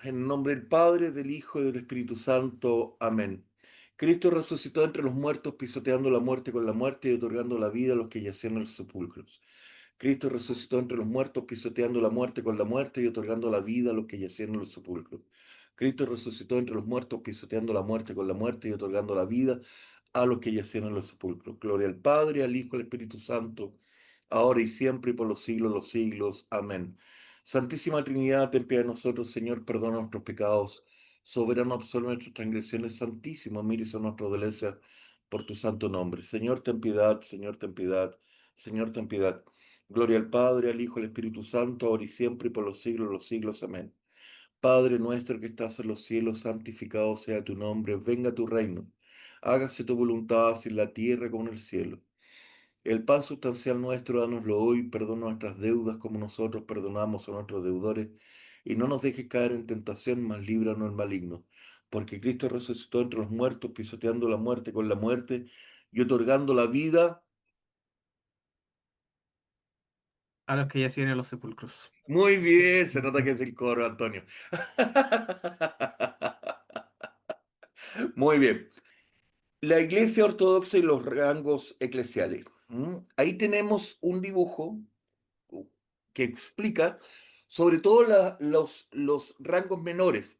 En nombre del Padre, del Hijo y del Espíritu Santo. Amén. Cristo resucitó entre los muertos, pisoteando la muerte con la muerte y otorgando la vida a los que yacían en los sepulcros. Cristo resucitó entre los muertos, pisoteando la muerte con la muerte y otorgando la vida a los que yacían en los sepulcros. Cristo resucitó entre los muertos, pisoteando la muerte con la muerte y otorgando la vida a los que yacían en los sepulcros. Gloria al Padre, al Hijo y al Espíritu Santo, ahora y siempre y por los siglos de los siglos. Amén. Santísima Trinidad, ten piedad de nosotros, Señor, perdona nuestros pecados. Soberano, absorbe nuestras transgresiones. Santísimo, mire a nuestra dolencia por tu santo nombre. Señor, ten piedad, Señor, ten piedad, Señor, ten piedad. Gloria al Padre, al Hijo, al Espíritu Santo, ahora y siempre y por los siglos de los siglos. Amén. Padre nuestro que estás en los cielos, santificado sea tu nombre, venga tu reino. Hágase tu voluntad, así en la tierra como en el cielo. El pan sustancial nuestro, dánoslo hoy, perdona nuestras deudas como nosotros perdonamos a nuestros deudores, y no nos dejes caer en tentación, mas líbranos del maligno. Porque Cristo resucitó entre los muertos, pisoteando la muerte con la muerte y otorgando la vida. A los que yacían en los sepulcros. Muy bien, se nota que es del coro, Antonio. Muy bien. La Iglesia Ortodoxa y los rangos eclesiales. Ahí tenemos un dibujo que explica sobre todo los rangos menores,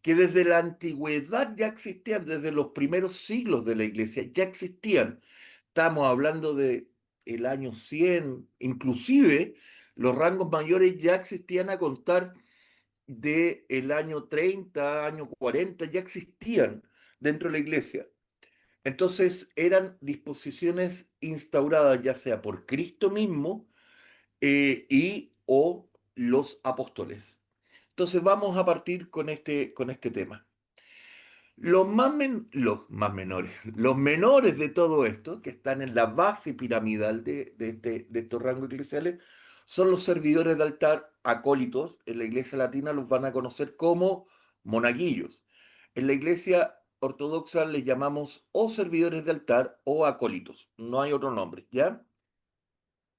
que desde la antigüedad ya existían, desde los primeros siglos de la Iglesia, ya existían. Estamos hablando de el año 100, inclusive los rangos mayores ya existían a contar de el año 30, año 40, ya existían dentro de la Iglesia. Entonces eran disposiciones instauradas ya sea por Cristo mismo y o los apóstoles. Entonces vamos a partir con este tema. Los menores de todo esto, que están en la base piramidal de estos rangos eclesiales, son los servidores de altar acólitos. En la iglesia latina los van a conocer como monaguillos. En la iglesia ortodoxa les llamamos o servidores de altar o acólitos. No hay otro nombre, ¿ya?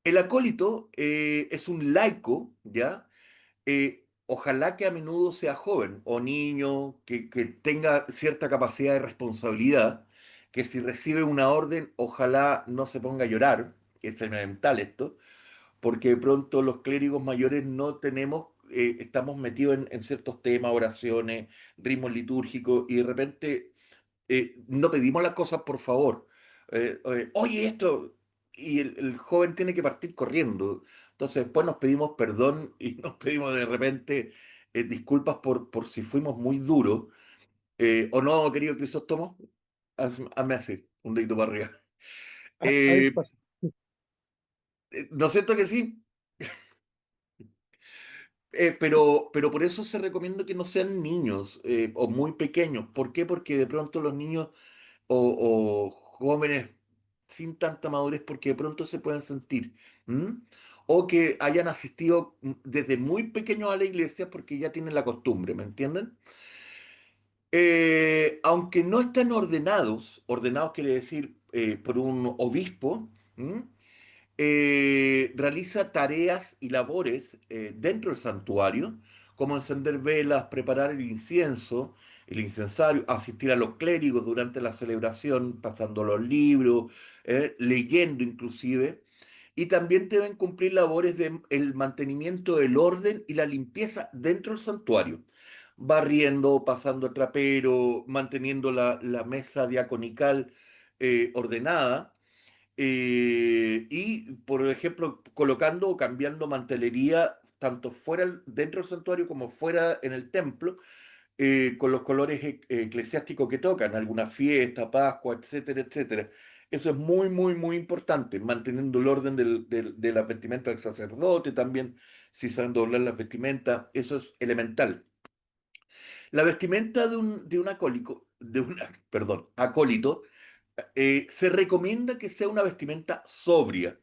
El acólito es un laico, ¿ya? Ojalá que a menudo sea joven o niño, que tenga cierta capacidad de responsabilidad, que si recibe una orden, ojalá no se ponga a llorar, es elemental esto, porque de pronto los clérigos mayores no tenemos, estamos metidos en ciertos temas, oraciones, ritmos litúrgicos, y de repente no pedimos las cosas por favor. Oye, esto, y el joven tiene que partir corriendo. Entonces después nos pedimos perdón y nos pedimos de repente disculpas por si fuimos muy duros. O no, querido Crisóstomo, hazme así, un dedito para arriba. A veces Eh, pasa. ¿No es cierto que sí? Pero por eso se recomienda que no sean niños o muy pequeños. ¿Por qué? Porque de pronto los niños o jóvenes sin tanta madurez porque de pronto se pueden sentir. ¿M? O que hayan asistido desde muy pequeños a la iglesia porque ya tienen la costumbre, ¿me entienden? Aunque no están ordenados, ordenados quiere decir por un obispo, ¿m? Realiza tareas y labores dentro del santuario, como encender velas, preparar el incensario, asistir a los clérigos durante la celebración, pasando los libros, leyendo inclusive, y también deben cumplir labores de el mantenimiento del orden y la limpieza dentro del santuario, barriendo, pasando el trapero, manteniendo la mesa diaconical ordenada y, por ejemplo, colocando o cambiando mantelería tanto dentro del santuario como fuera en el templo, con los colores eclesiásticos que tocan, alguna fiesta, Pascua, etcétera, etcétera. Eso es muy, muy, muy importante, manteniendo el orden de las vestimentas del sacerdote también, si saben doblar las vestimentas, eso es elemental. La vestimenta de un acólico, perdón, acólito, se recomienda que sea una vestimenta sobria,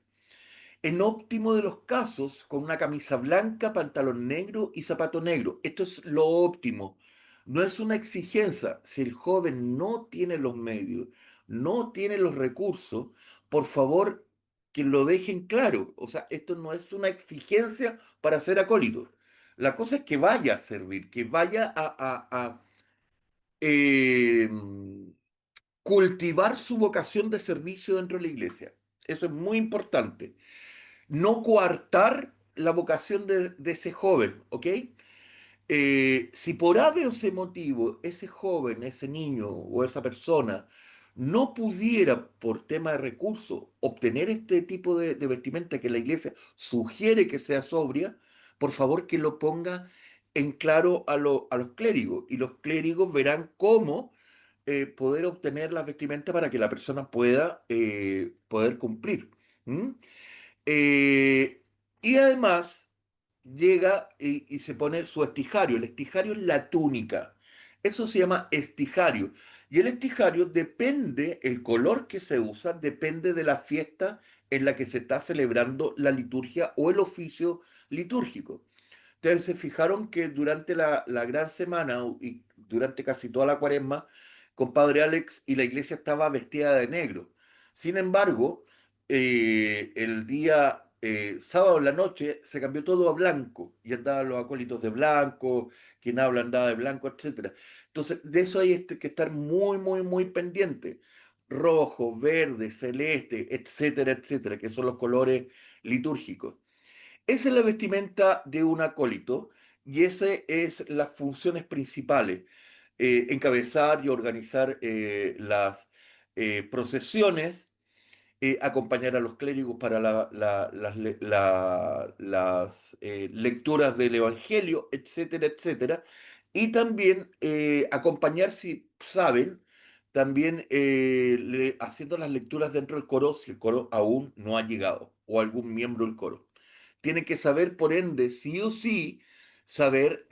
en óptimo de los casos, con una camisa blanca, pantalón negro y zapato negro. Esto es lo óptimo. No es una exigencia. Si el joven no tiene los medios, no tiene los recursos, por favor, que lo dejen claro. O sea, esto no es una exigencia para ser acólito. La cosa es que vaya a servir, que vaya a, eh, cultivar su vocación de servicio dentro de la iglesia. Eso es muy importante. No coartar la vocación de ese joven, ¿ok? Si por ave o ese motivo ese joven, ese niño o esa persona no pudiera, por tema de recursos, obtener este tipo de vestimenta que la iglesia sugiere que sea sobria, por favor que lo ponga en claro a los clérigos. Y los clérigos verán cómo poder obtener las vestimentas para que la persona pueda poder cumplir. ¿M? Eh, y además llega y se pone su estijario. El estijario es la túnica. Eso se llama estijario. Y el estijario depende, el color que se usa depende de la fiesta en la que se está celebrando la liturgia o el oficio litúrgico. Ustedes se fijaron que durante la gran semana y durante casi toda la cuaresma, compadre Alex y la iglesia estaba vestida de negro. Sin embargo, el día sábado en la noche se cambió todo a blanco y andaban los acólitos de blanco, quien habla andaba de blanco, etcétera. Entonces, de eso hay que estar muy, muy, muy pendiente. Rojo, verde, celeste, etcétera, etcétera, que son los colores litúrgicos. Esa es la vestimenta de un acólito y esas es las funciones principales. Encabezar y organizar las procesiones, acompañar a los clérigos para las lecturas del Evangelio, etcétera, etcétera. Y también acompañar, si saben, también haciendo las lecturas dentro del coro, si el coro aún no ha llegado, o algún miembro del coro. Tiene que saber, por ende, sí o sí, saber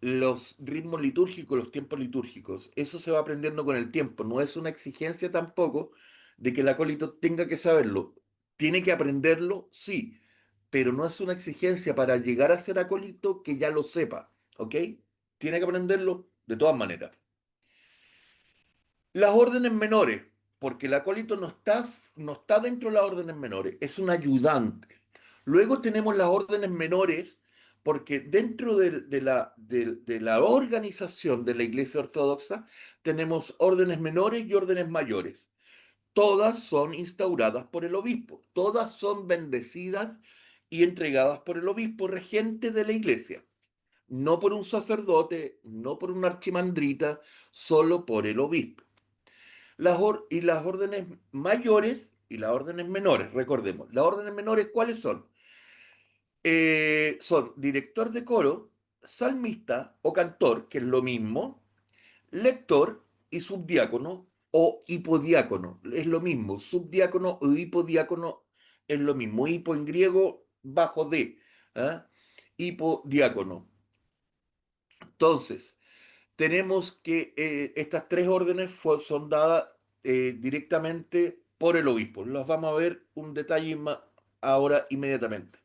los ritmos litúrgicos, los tiempos litúrgicos. Eso se va aprendiendo con el tiempo. No es una exigencia tampoco de que el acólito tenga que saberlo. Tiene que aprenderlo, sí, pero no es una exigencia para llegar a ser acólito que ya lo sepa, ¿ok? Tiene que aprenderlo de todas maneras. Las órdenes menores, porque el acólito no está dentro de las órdenes menores, es un ayudante. Luego tenemos las órdenes menores, porque dentro de la organización de la Iglesia Ortodoxa tenemos órdenes menores y órdenes mayores. Todas son instauradas por el obispo, todas son bendecidas y entregadas por el obispo regente de la Iglesia, no por un sacerdote, no por una archimandrita, solo por el obispo. Y las órdenes mayores y las órdenes menores, recordemos, las órdenes menores, ¿cuáles son? Son director de coro, salmista o cantor, que es lo mismo, lector y subdiácono o hipodiácono, es lo mismo, subdiácono o hipodiácono es lo mismo, hipo en griego bajo D, ¿ah? Hipodiácono. Entonces, tenemos que estas tres órdenes son dadas directamente por el obispo. Las vamos a ver un detalle más ahora inmediatamente.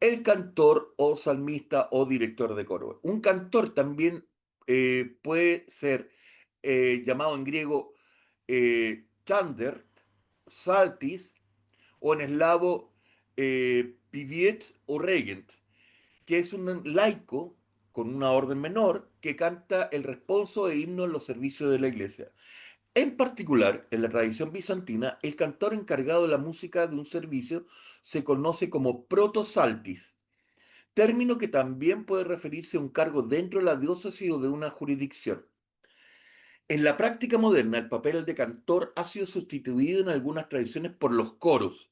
El cantor o salmista o director de coro. Un cantor también puede ser llamado en griego chander, saltis o en eslavo piviet o regent, que es un laico con una orden menor que canta el responso e himno en los servicios de la iglesia. En particular, en la tradición bizantina, el cantor encargado de la música de un servicio se conoce como protosaltis, término que también puede referirse a un cargo dentro de la diócesis o de una jurisdicción. En la práctica moderna, el papel de cantor ha sido sustituido en algunas tradiciones por los coros.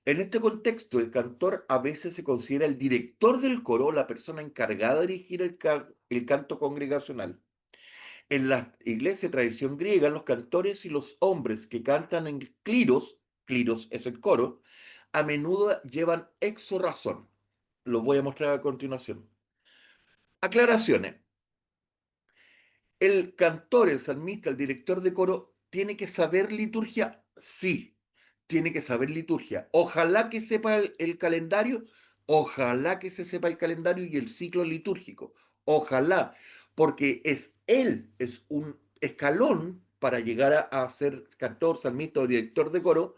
En este contexto, el cantor a veces se considera el director del coro, la persona encargada de dirigir el canto congregacional. En la iglesia de tradición griega, los cantores y los hombres que cantan en cliros es el coro, a menudo llevan exorrazón. Lo voy a mostrar a continuación. Aclaraciones. El cantor, el salmista, el director de coro, ¿tiene que saber liturgia? Sí, tiene que saber liturgia. Ojalá que sepa el calendario, ojalá que se sepa el calendario y el ciclo litúrgico. Ojalá, porque es un escalón para llegar a ser cantor, salmista o director de coro,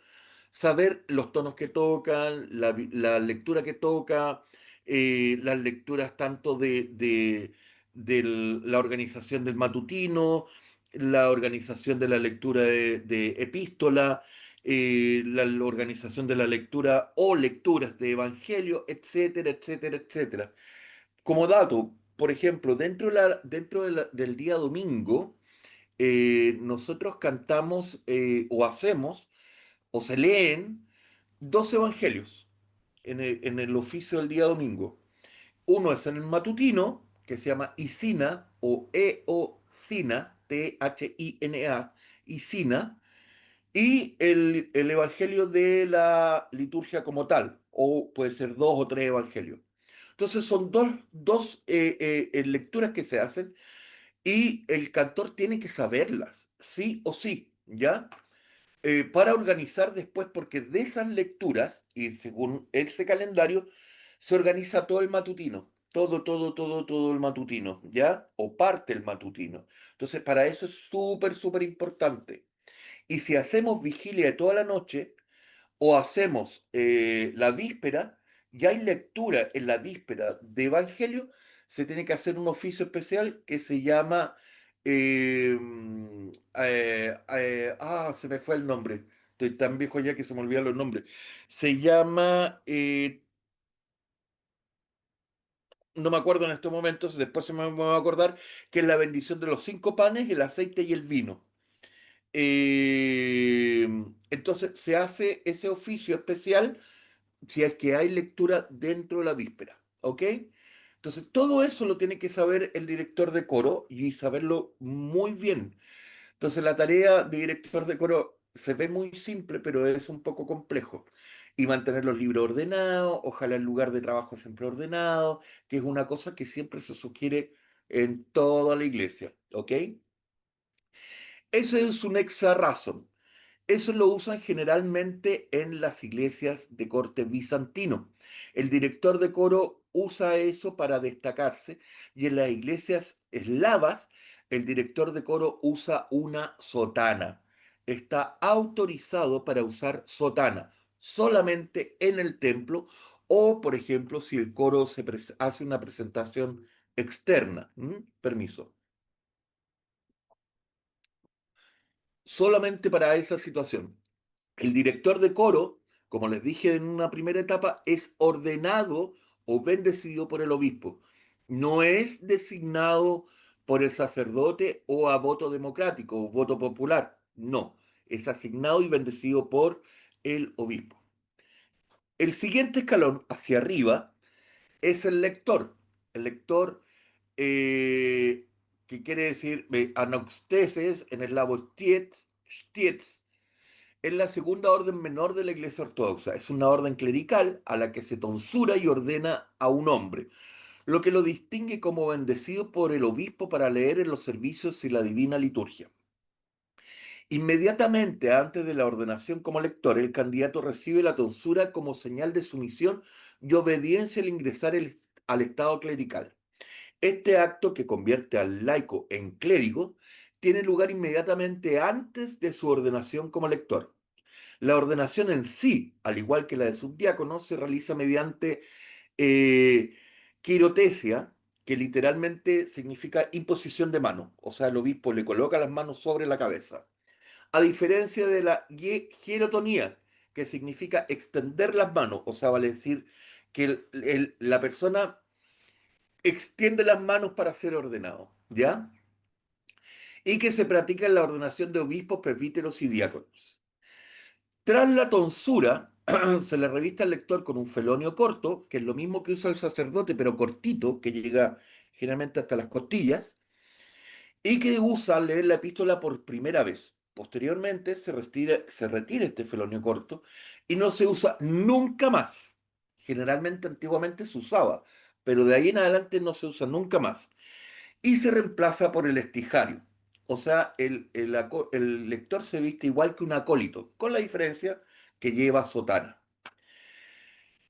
saber los tonos que tocan, la lectura que toca, las lecturas tanto de la organización del matutino, la organización de la lectura de epístola, la organización de la lectura o lecturas de evangelio, etcétera, etcétera, etcétera. Como dato, por ejemplo, del día domingo, nosotros cantamos o hacemos o se leen dos evangelios en el oficio del día domingo. Uno es en el matutino, que se llama Isina o Eocina, Thina, Isina, y el evangelio de la liturgia como tal, o puede ser dos o tres evangelios. Entonces son dos lecturas que se hacen y el cantor tiene que saberlas, sí o sí, ¿ya? Para organizar después, porque de esas lecturas, y según ese calendario, se organiza todo el matutino, todo el matutino, ¿ya? O parte el matutino. Entonces, para eso es súper, súper importante. Y si hacemos vigilia de toda la noche, o hacemos la víspera, y hay lectura en la víspera de Evangelio, se tiene que hacer un oficio especial que se llama... eh, se me fue el nombre. Estoy tan viejo ya que se me olvidan los nombres. Se llama, no me acuerdo en estos momentos, después me voy a acordar, que es la bendición de los cinco panes, el aceite y el vino. Eh, entonces se hace ese oficio especial si es que hay lectura dentro de la víspera, ¿ok? Entonces, todo eso lo tiene que saber el director de coro y saberlo muy bien. Entonces, la tarea de director de coro se ve muy simple, pero es un poco complejo. Y mantener los libros ordenados, ojalá el lugar de trabajo siempre ordenado, que es una cosa que siempre se sugiere en toda la iglesia, ¿ok? Ese es un exa razón. Eso lo usan generalmente en las iglesias de corte bizantino. El director de coro usa eso para destacarse y en las iglesias eslavas el director de coro usa una sotana. Está autorizado para usar sotana solamente en el templo o, por ejemplo, si el coro hace una presentación externa. ¿Mm? Permiso. Solamente para esa situación. El director de coro, como les dije en una primera etapa, es ordenado o bendecido por el obispo. No es designado por el sacerdote o a voto democrático o voto popular. No, es asignado y bendecido por el obispo. El siguiente escalón hacia arriba es el lector. El lector, eh, que quiere decir anoxteses en el labo stietz, es la segunda orden menor de la Iglesia Ortodoxa. Es una orden clerical a la que se tonsura y ordena a un hombre, lo que lo distingue como bendecido por el obispo para leer en los servicios y la divina liturgia. Inmediatamente antes de la ordenación como lector, el candidato recibe la tonsura como señal de sumisión y obediencia al ingresar al estado clerical. Este acto, que convierte al laico en clérigo, tiene lugar inmediatamente antes de su ordenación como lector. La ordenación en sí, al igual que la de subdiácono, se realiza mediante eh, quirotesia, que literalmente significa imposición de mano. O sea, el obispo le coloca las manos sobre la cabeza. A diferencia de la hierotonía, que significa extender las manos. O sea, vale decir que la persona extiende las manos para ser ordenado, ¿ya? Y que se practica en la ordenación de obispos, presbíteros y diáconos. Tras la tonsura, se le revista al lector con un felonio corto, que es lo mismo que usa el sacerdote, pero cortito, que llega generalmente hasta las costillas, y que usa al leer la epístola por primera vez. Posteriormente se retira este felonio corto y no se usa nunca más. Generalmente antiguamente se usaba, pero de ahí en adelante no se usa nunca más. Y se reemplaza por el estijario. O sea, el lector se viste igual que un acólito, con la diferencia que lleva sotana.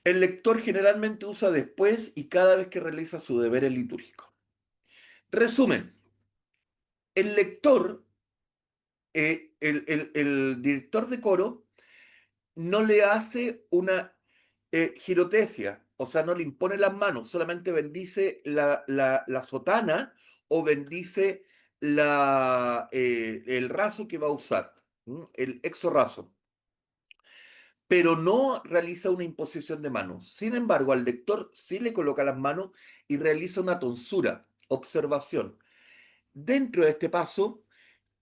El lector generalmente usa después y cada vez que realiza su deber litúrgico. Resumen, el lector, el director de coro, no le hace una girotecia, o sea, no le impone las manos, solamente bendice la sotana o bendice el raso que va a usar, el exorraso, pero no realiza una imposición de manos. Sin embargo, al lector sí le coloca las manos y realiza una tonsura, observación. Dentro de este paso,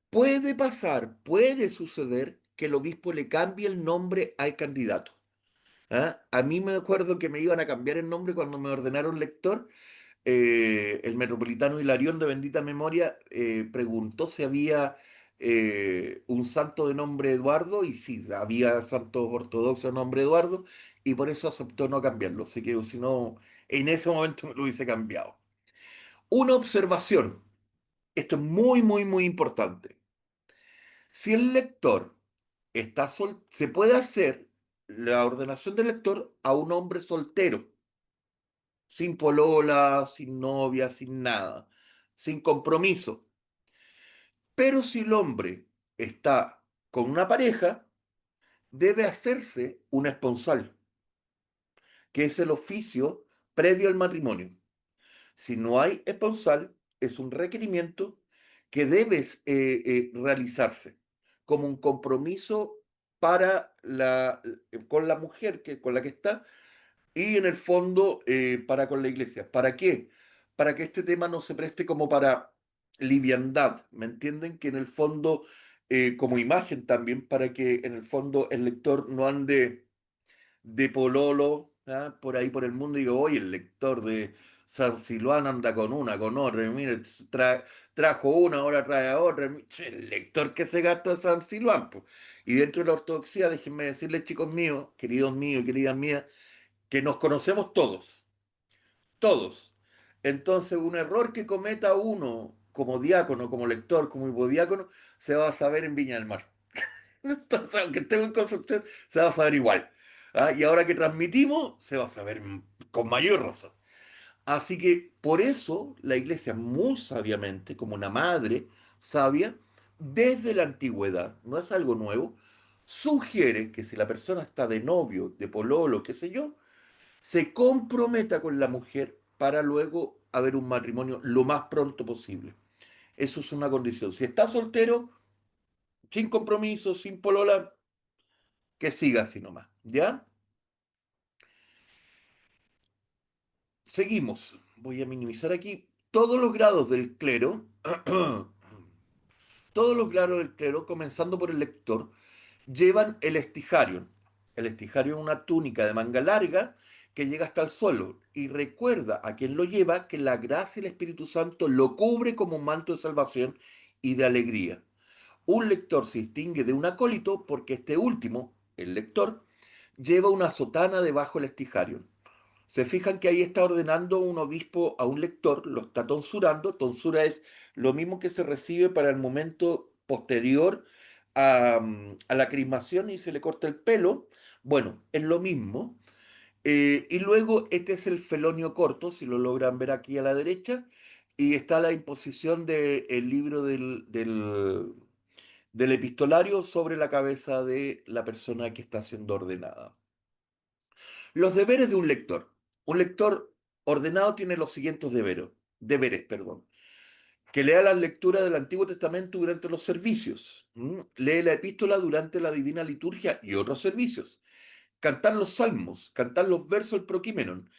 puede pasar, puede suceder que el obispo le cambie el nombre al candidato. ¿Ah? A mí me acuerdo que me iban a cambiar el nombre cuando me ordenaron lector. El metropolitano Hilarión de bendita memoria preguntó si había un santo de nombre Eduardo, y sí, había santos ortodoxos de nombre Eduardo, y por eso aceptó no cambiarlo. Así que si no, en ese momento me lo hubiese cambiado. Una observación, esto es muy, muy, muy importante. Si el lector se puede hacer la ordenación del lector a un hombre soltero, sin polola, sin novia, sin nada, sin compromiso. Pero si el hombre está con una pareja, debe hacerse un esponsal, que es el oficio previo al matrimonio. Si no hay esponsal, es un requerimiento que debes realizarse como un compromiso con la mujer con la que está, y en el fondo para con la iglesia. ¿Para qué? Para que este tema no se preste como para liviandad, ¿me entienden? Que en el fondo, como imagen también, para que en el fondo el lector no ande de pololo, ¿ah? Por ahí por el mundo y digo, oye, el lector de San Silván anda con una, con otra, y mire, trajo una, ahora trae a otra, che, el lector que se gasta en San Silván, po. Y dentro de la ortodoxia, déjenme decirles, chicos míos y queridas mías, que nos conocemos todos, todos. Entonces, un error que cometa uno como diácono, como lector, como hipodiácono, se va a saber en Viña del Mar. Entonces, aunque estemos en Concepción, se va a saber igual. ¿Ah? Y ahora que transmitimos, se va a saber con mayor razón. Así que por eso la iglesia muy sabiamente, como una madre sabia, desde la antigüedad, no es algo nuevo, sugiere que si la persona está de novio, de pololo, qué sé yo, se comprometa con la mujer para luego haber un matrimonio lo más pronto posible. Eso es una condición. Si está soltero, sin compromiso, sin polola, que siga así nomás. ¿Ya? Seguimos. Voy a minimizar aquí. Todos los grados del clero, todos los grados del clero, comenzando por el lector, llevan el estijario. El estijario es una túnica de manga larga que llega hasta el suelo y recuerda a quien lo lleva que la gracia y el Espíritu Santo lo cubre como un manto de salvación y de alegría. Un lector se distingue de un acólito porque este último, el lector, lleva una sotana debajo del estijario. Se fijan que ahí está ordenando un obispo a un lector, lo está tonsurando. Tonsura es lo mismo que se recibe para el momento posterior a la crismación y se le corta el pelo. Bueno, es lo mismo. Y luego este es el felonio corto, si lo logran ver aquí a la derecha, y está la imposición del libro del epistolario sobre la cabeza de la persona que está siendo ordenada. Los deberes de un lector. Un lector ordenado tiene los siguientes deberes, perdón. Que lea las lecturas del Antiguo Testamento durante los servicios. Lee la epístola durante la divina liturgia y otros servicios. Cantar los salmos, cantar los versos del proquímenon.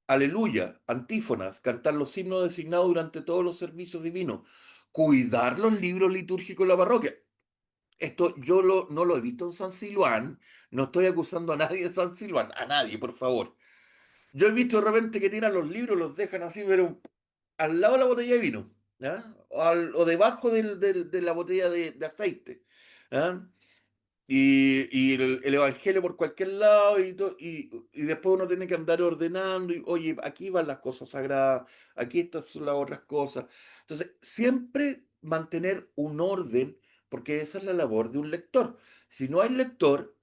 Aleluya, antífonas, cantar los himnos designados durante todos los servicios divinos. Cuidar los libros litúrgicos de la parroquia. Esto no lo he visto en San Silván. No estoy acusando a nadie de San Silván. A nadie, por favor. Yo he visto de repente que tiran los libros, los dejan así, pero al lado de la botella de vino, ¿ya? O debajo de la botella de aceite, ¿ya? Y el evangelio por cualquier lado y después uno tiene que andar ordenando y, oye, aquí van las cosas sagradas, aquí estas son las otras cosas. Entonces, siempre mantener un orden, porque esa es la labor de un lector. Si no hay lector,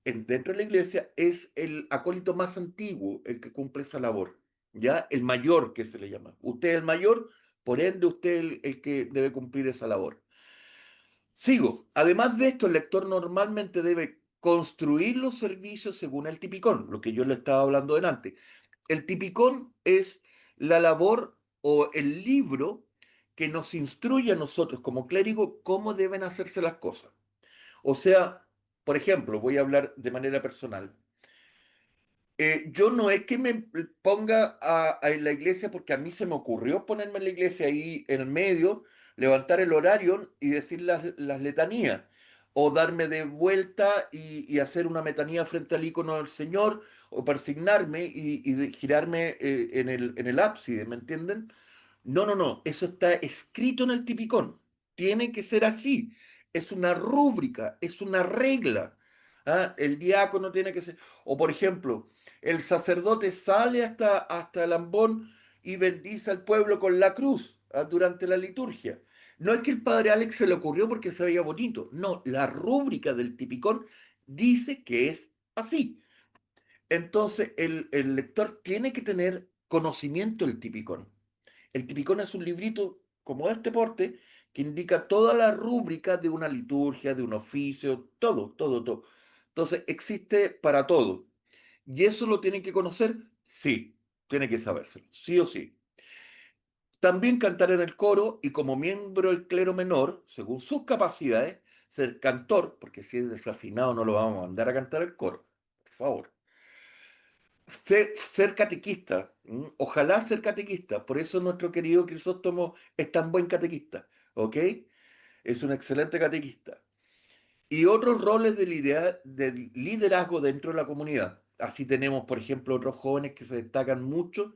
dentro de la iglesia es el acólito más antiguo el que cumple esa labor, ¿ya? El mayor que se le llama. Usted es el mayor, por ende usted es el que debe cumplir esa labor. Sigo. Además de esto, el lector normalmente debe construir los servicios según el tipicón, lo que yo le estaba hablando delante. El tipicón es la labor o el libro que nos instruye a nosotros como clérigo cómo deben hacerse las cosas. O sea, por ejemplo, voy a hablar de manera personal. Yo no es que me ponga en la iglesia porque a mí se me ocurrió ponerme en la iglesia ahí en el medio, levantar el horario y decir las letanías, o darme de vuelta y hacer una metanía frente al icono del Señor, o persignarme y girarme en el ábside, ¿me entienden? No, no, no, eso está escrito en el tipicón. Tiene que ser así. Es una rúbrica, es una regla. ¿Ah? El diácono tiene que ser. O por ejemplo, el sacerdote sale hasta el ambón y bendice al pueblo con la cruz, ¿ah? Durante la liturgia. No es que el padre Alex se le ocurrió porque se veía bonito. No, la rúbrica del tipicón dice que es así. Entonces, el lector tiene que tener conocimiento del tipicón. El tipicón es un librito como de este porte que indica toda la rúbrica de una liturgia, de un oficio, todo, todo, todo. Entonces, existe para todo. ¿Y eso lo tienen que conocer? Sí, tiene que sabérselo, sí o sí. También cantar en el coro y como miembro del clero menor, según sus capacidades, ser cantor, porque si es desafinado no lo vamos a mandar a cantar el coro, por favor. Ser catequista, ojalá ser catequista, por eso nuestro querido Crisóstomo es tan buen catequista, ¿ok? Es un excelente catequista. Y otros roles de liderazgo dentro de la comunidad. Así tenemos, por ejemplo, otros jóvenes que se destacan mucho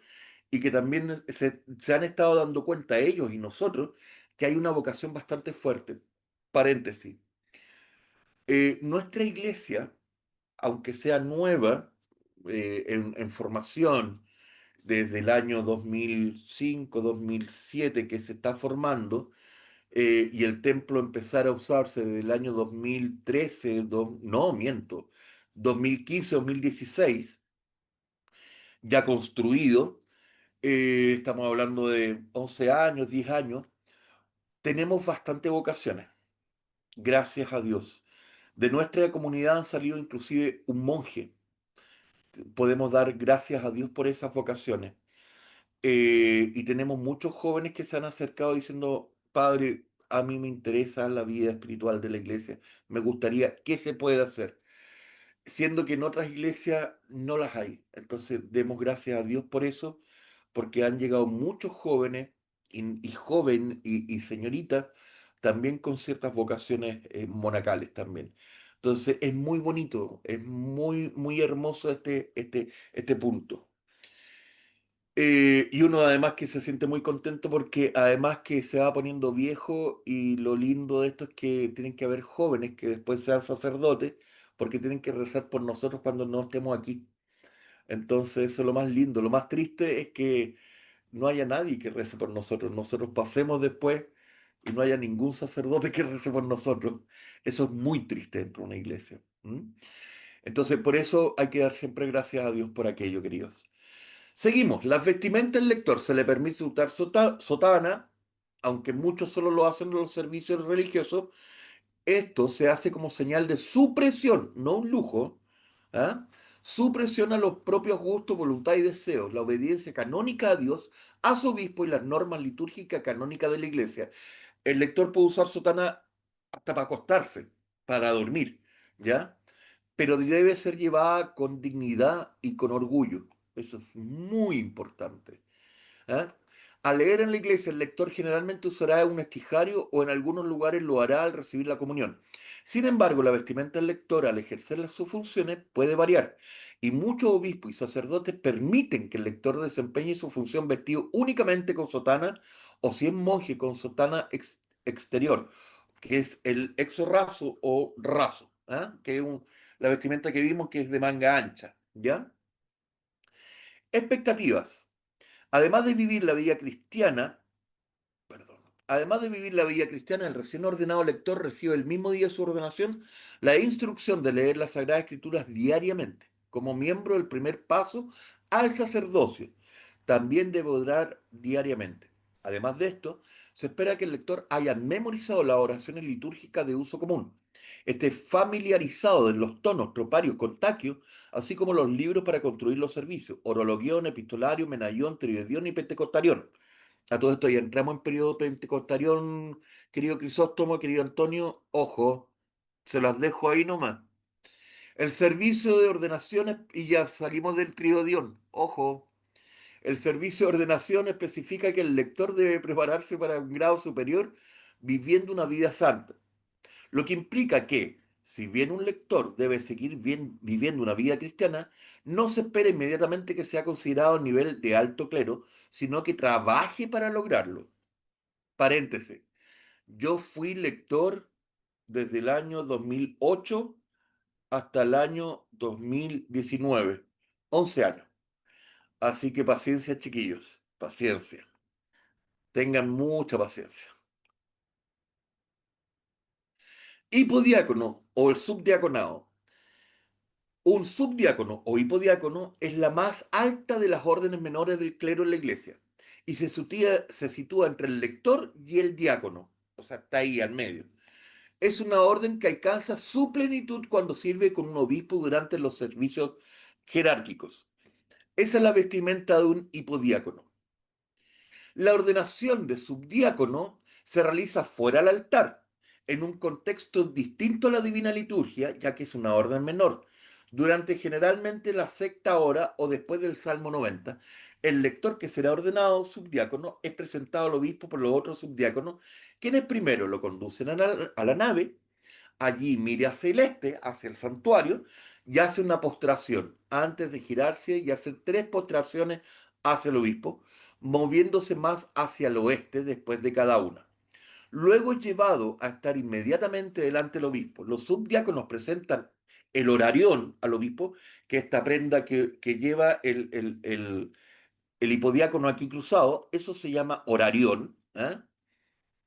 y que también se han estado dando cuenta ellos y nosotros que hay una vocación bastante fuerte. Paréntesis. Nuestra iglesia, aunque sea nueva, en formación, desde el año 2005, 2007 que se está formando, y el templo empezar a usarse desde el año 2013, no, miento, 2015, 2016, ya construido, estamos hablando de 11 años, 10 años, tenemos bastante vocaciones, gracias a Dios. De nuestra comunidad han salido inclusive un monje. Podemos dar gracias a Dios por esas vocaciones. Y tenemos muchos jóvenes que se han acercado diciendo, padre, a mí me interesa la vida espiritual de la iglesia, me gustaría, ¿qué se puede hacer? Siendo que en otras iglesias no las hay. Entonces, demos gracias a Dios por eso, porque han llegado muchos jóvenes y señoritas también con ciertas vocaciones monacales también. Entonces, es muy bonito, es muy, muy hermoso este punto. Y uno además que se siente muy contento porque además que se va poniendo viejo y lo lindo de esto es que tienen que haber jóvenes que después sean sacerdotes porque tienen que rezar por nosotros cuando no estemos aquí. Entonces eso es lo más lindo. Lo más triste es que no haya nadie que rece por nosotros. Nosotros pasemos después y no haya ningún sacerdote que rece por nosotros. Eso es muy triste dentro de una iglesia. ¿M? Entonces por eso hay que dar siempre gracias a Dios por aquello, queridos. Seguimos. Las vestimentas del lector se le permite usar sotana, aunque muchos solo lo hacen en los servicios religiosos. Esto se hace como señal de supresión, no un lujo, ¿ah? Supresión a los propios gustos, voluntad y deseos, la obediencia canónica a Dios, a su obispo y las normas litúrgicas canónicas de la iglesia. El lector puede usar sotana hasta para acostarse, para dormir, ¿ya? Pero debe ser llevada con dignidad y con orgullo. Eso es muy importante. ¿Ah? Al leer en la iglesia, el lector generalmente usará un estijario o en algunos lugares lo hará al recibir la comunión. Sin embargo, la vestimenta del lector al ejercer sus funciones puede variar y muchos obispos y sacerdotes permiten que el lector desempeñe su función vestido únicamente con sotana o si es monje con sotana exterior, que es el exo raso o raso, ¿ah? Que es la vestimenta que vimos que es de manga ancha, ¿ya? Expectativas. Además de vivir la vida cristiana, perdón, además de vivir la vida cristiana, el recién ordenado lector recibe el mismo día de su ordenación la instrucción de leer las Sagradas Escrituras diariamente, como miembro del primer paso al sacerdocio. También debe orar diariamente. Además de esto, se espera que el lector haya memorizado las oraciones litúrgicas de uso común. esté familiarizado en los tonos troparios contaquios, así como los libros para construir los servicios, orologión, epistolario, menaión, triodión y pentecostarión. A todo esto ya entramos en periodo pentecostarión, querido Crisóstomo, querido Antonio, ojo, se las dejo ahí nomás. El servicio de ordenaciones, y ya salimos del triodión, ojo, el servicio de ordenación especifica que el lector debe prepararse para un grado superior viviendo una vida santa. Lo que implica que, si bien un lector debe seguir viviendo una vida cristiana, no se espera inmediatamente que sea considerado a nivel de alto clero, sino que trabaje para lograrlo. Paréntesis. Yo fui lector desde el año 2008 hasta el año 2019. 11 años. Así que paciencia, chiquillos. Paciencia. Tengan mucha paciencia. Hipodiácono o el subdiaconado. Un subdiácono o hipodiácono es la más alta de las órdenes menores del clero en la iglesia y se sitúa entre el lector y el diácono, o sea, está ahí al medio. Es una orden que alcanza su plenitud cuando sirve con un obispo durante los servicios jerárquicos. Esa es la vestimenta de un hipodiácono. La ordenación de subdiácono se realiza fuera del altar, en un contexto distinto a la divina liturgia, ya que es una orden menor. Durante generalmente la sexta hora o después del Salmo 90, el lector que será ordenado subdiácono es presentado al obispo por los otros subdiáconos, quienes primero lo conducen a la nave. Allí mire hacia el este, hacia el santuario, y hace una postración antes de girarse y hacer tres postraciones hacia el obispo, moviéndose más hacia el oeste después de cada una. Luego es llevado a estar inmediatamente delante del obispo. Los subdiáconos presentan el horarión al obispo, que es esta prenda que lleva el hipodiácono aquí cruzado. Eso se llama horarión. ¿Eh?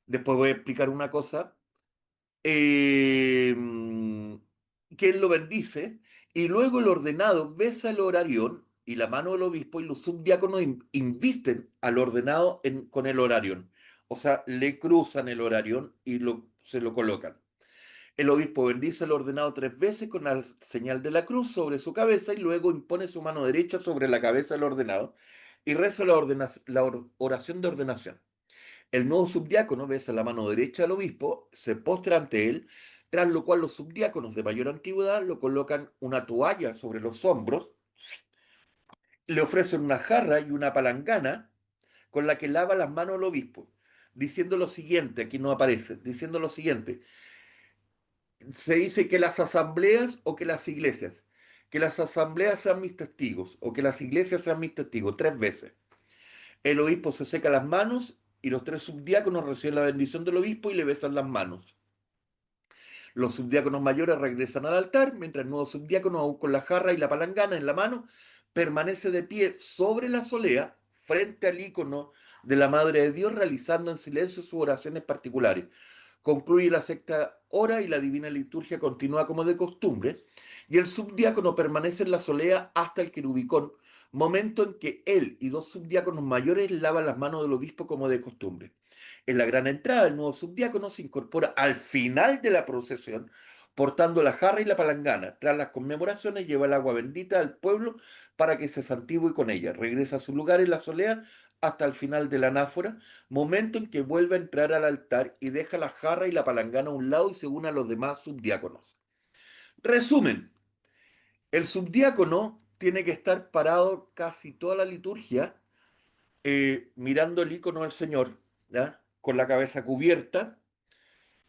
Después voy a explicar una cosa eh, quien lo bendice, y luego el ordenado besa el horarión y la mano del obispo y los subdiáconos invisten al ordenado con el horarión. O sea, le cruzan el horarión y se lo colocan. El obispo bendice al ordenado tres veces con la señal de la cruz sobre su cabeza y luego impone su mano derecha sobre la cabeza del ordenado y reza la oración de ordenación. El nuevo subdiácono besa la mano derecha al obispo, se postra ante él, tras lo cual los subdiáconos de mayor antigüedad lo colocan una toalla sobre los hombros, le ofrecen una jarra y una palangana con la que lava las manos al obispo, diciendo lo siguiente, aquí no aparece, diciendo lo siguiente, se dice que las asambleas o que las asambleas sean mis testigos o que las iglesias sean mis testigos, tres veces. El obispo se seca las manos y los tres subdiáconos reciben la bendición del obispo y le besan las manos. Los subdiáconos mayores regresan al altar, mientras el nuevo subdiácono, aún con la jarra y la palangana en la mano, permanece de pie sobre la solea, frente al ícono de la Madre de Dios, realizando en silencio sus oraciones particulares. Concluye la sexta hora y la divina liturgia continúa como de costumbre, y el subdiácono permanece en la solea hasta el querubicón, momento en que él y dos subdiáconos mayores lavan las manos del obispo como de costumbre. En la gran entrada, el nuevo subdiácono se incorpora al final de la procesión, portando la jarra y la palangana. Tras las conmemoraciones, lleva el agua bendita al pueblo para que se santigüe con ella. Regresa a su lugar en la solea hasta el final de la anáfora, momento en que vuelve a entrar al altar y deja la jarra y la palangana a un lado y se une a los demás subdiáconos. Resumen, el subdiácono tiene que estar parado casi toda la liturgia mirando el icono del Señor, ¿ya? Con la cabeza cubierta,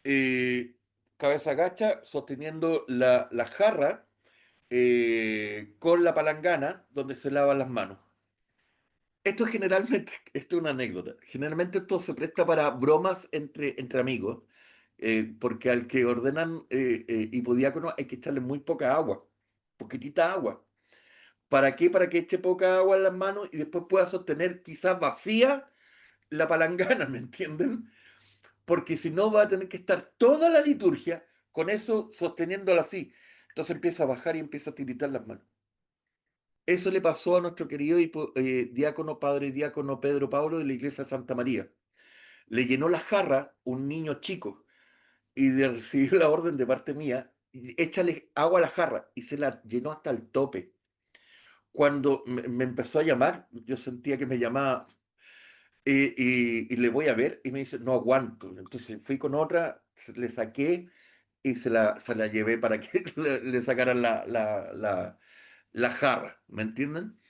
eh, cabeza gacha, sosteniendo la jarra con la palangana donde se lavan las manos. Esto generalmente, esto es una anécdota, generalmente esto se presta para bromas entre amigos, porque al que ordenan hipodiácono hay que echarle muy poca agua, poquitita agua. ¿Para qué? Para que eche poca agua en las manos y después pueda sostener quizás vacía la palangana, ¿me entienden? Porque si no va a tener que estar toda la liturgia con eso sosteniéndola así. Entonces empieza a bajar y empieza a tiritar las manos. Eso le pasó a nuestro querido diácono, padre diácono Pedro Pablo de la iglesia de Santa María. Le llenó la jarra un niño chico y recibió la orden de parte mía, y échale agua a la jarra, y se la llenó hasta el tope. Cuando me empezó a llamar, yo sentía que me llamaba y le voy a ver y me dice, no aguanto. Entonces fui con otra, le saqué y se la llevé para que le sacaran la jarra, ¿me entienden?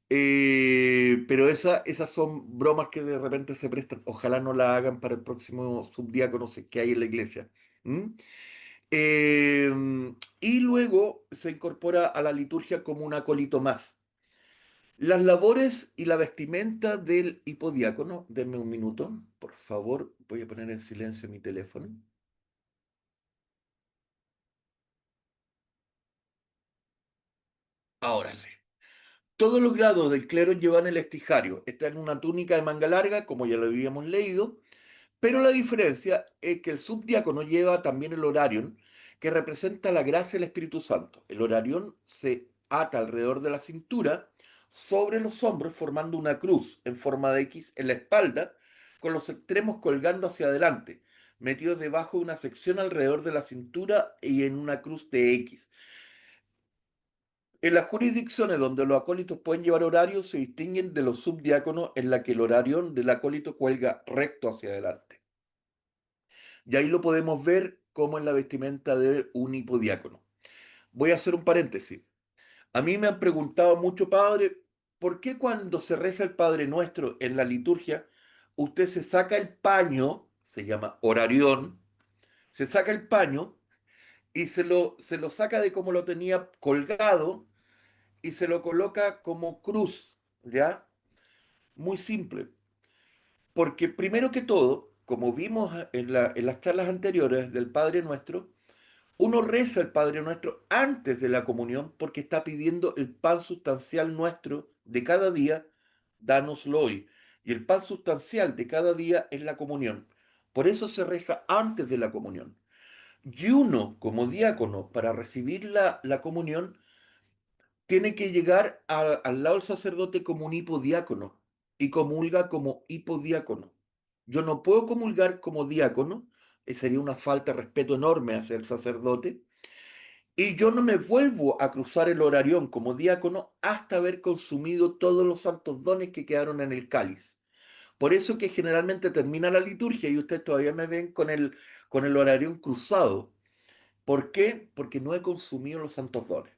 Pero esas son bromas que de repente se prestan. Ojalá no la hagan para el próximo subdiácono que hay en la iglesia. ¿Mm? Eh, y luego se incorpora a la liturgia como un acólito más. Las labores y la vestimenta del hipodiácono. Denme un minuto, por favor. Voy a poner en silencio mi teléfono. Ahora sí. Todos los grados del clero llevan el estijario. Está en una túnica de manga larga, como ya lo habíamos leído. Pero la diferencia es que el subdiácono lleva también el horarión, que representa la gracia del Espíritu Santo. El horarión se ata alrededor de la cintura, sobre los hombros, formando una cruz en forma de X en la espalda, con los extremos colgando hacia adelante, metidos debajo de una sección alrededor de la cintura y en una cruz de X. En las jurisdicciones donde los acólitos pueden llevar horario se distinguen de los subdiáconos en la que el horarión del acólito cuelga recto hacia adelante. Y ahí lo podemos ver como en la vestimenta de un hipodiácono. Voy a hacer un paréntesis. A mí me han preguntado mucho, padre, ¿por qué cuando se reza el Padre Nuestro en la liturgia, usted se saca el paño, se llama horarión, se saca el paño y se lo saca de como lo tenía colgado y se lo coloca como cruz, ¿ya? Muy simple. Porque primero que todo, como vimos en las charlas anteriores del Padre Nuestro, uno reza el Padre Nuestro antes de la comunión porque está pidiendo el pan sustancial nuestro de cada día, dánoslo hoy. Y el pan sustancial de cada día es la comunión. Por eso se reza antes de la comunión. Y uno, como diácono, para recibir la comunión, tiene que llegar al lado del sacerdote como un hipodiácono y comulga como hipodiácono. Yo no puedo comulgar como diácono, sería una falta de respeto enorme hacia el sacerdote, y yo no me vuelvo a cruzar el horarión como diácono hasta haber consumido todos los santos dones que quedaron en el cáliz. Por eso que generalmente termina la liturgia y ustedes todavía me ven con el horarión cruzado. ¿Por qué? Porque no he consumido los santos dones.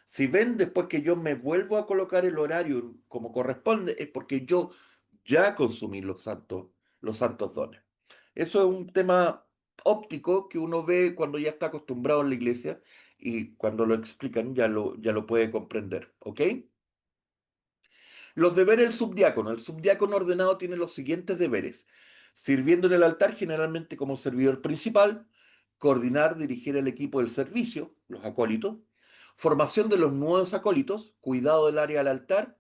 Si ven después que yo me vuelvo a colocar el horario como corresponde, es porque yo ya consumí los santos dones. Eso es un tema óptico que uno ve cuando ya está acostumbrado en la iglesia y cuando lo explican ya lo puede comprender. ¿Ok? Los deberes del subdiácono. El subdiácono ordenado tiene los siguientes deberes. Sirviendo en el altar generalmente como servidor principal, coordinar, dirigir el equipo del servicio, los acólitos, formación de los nuevos acólitos, cuidado del área del altar,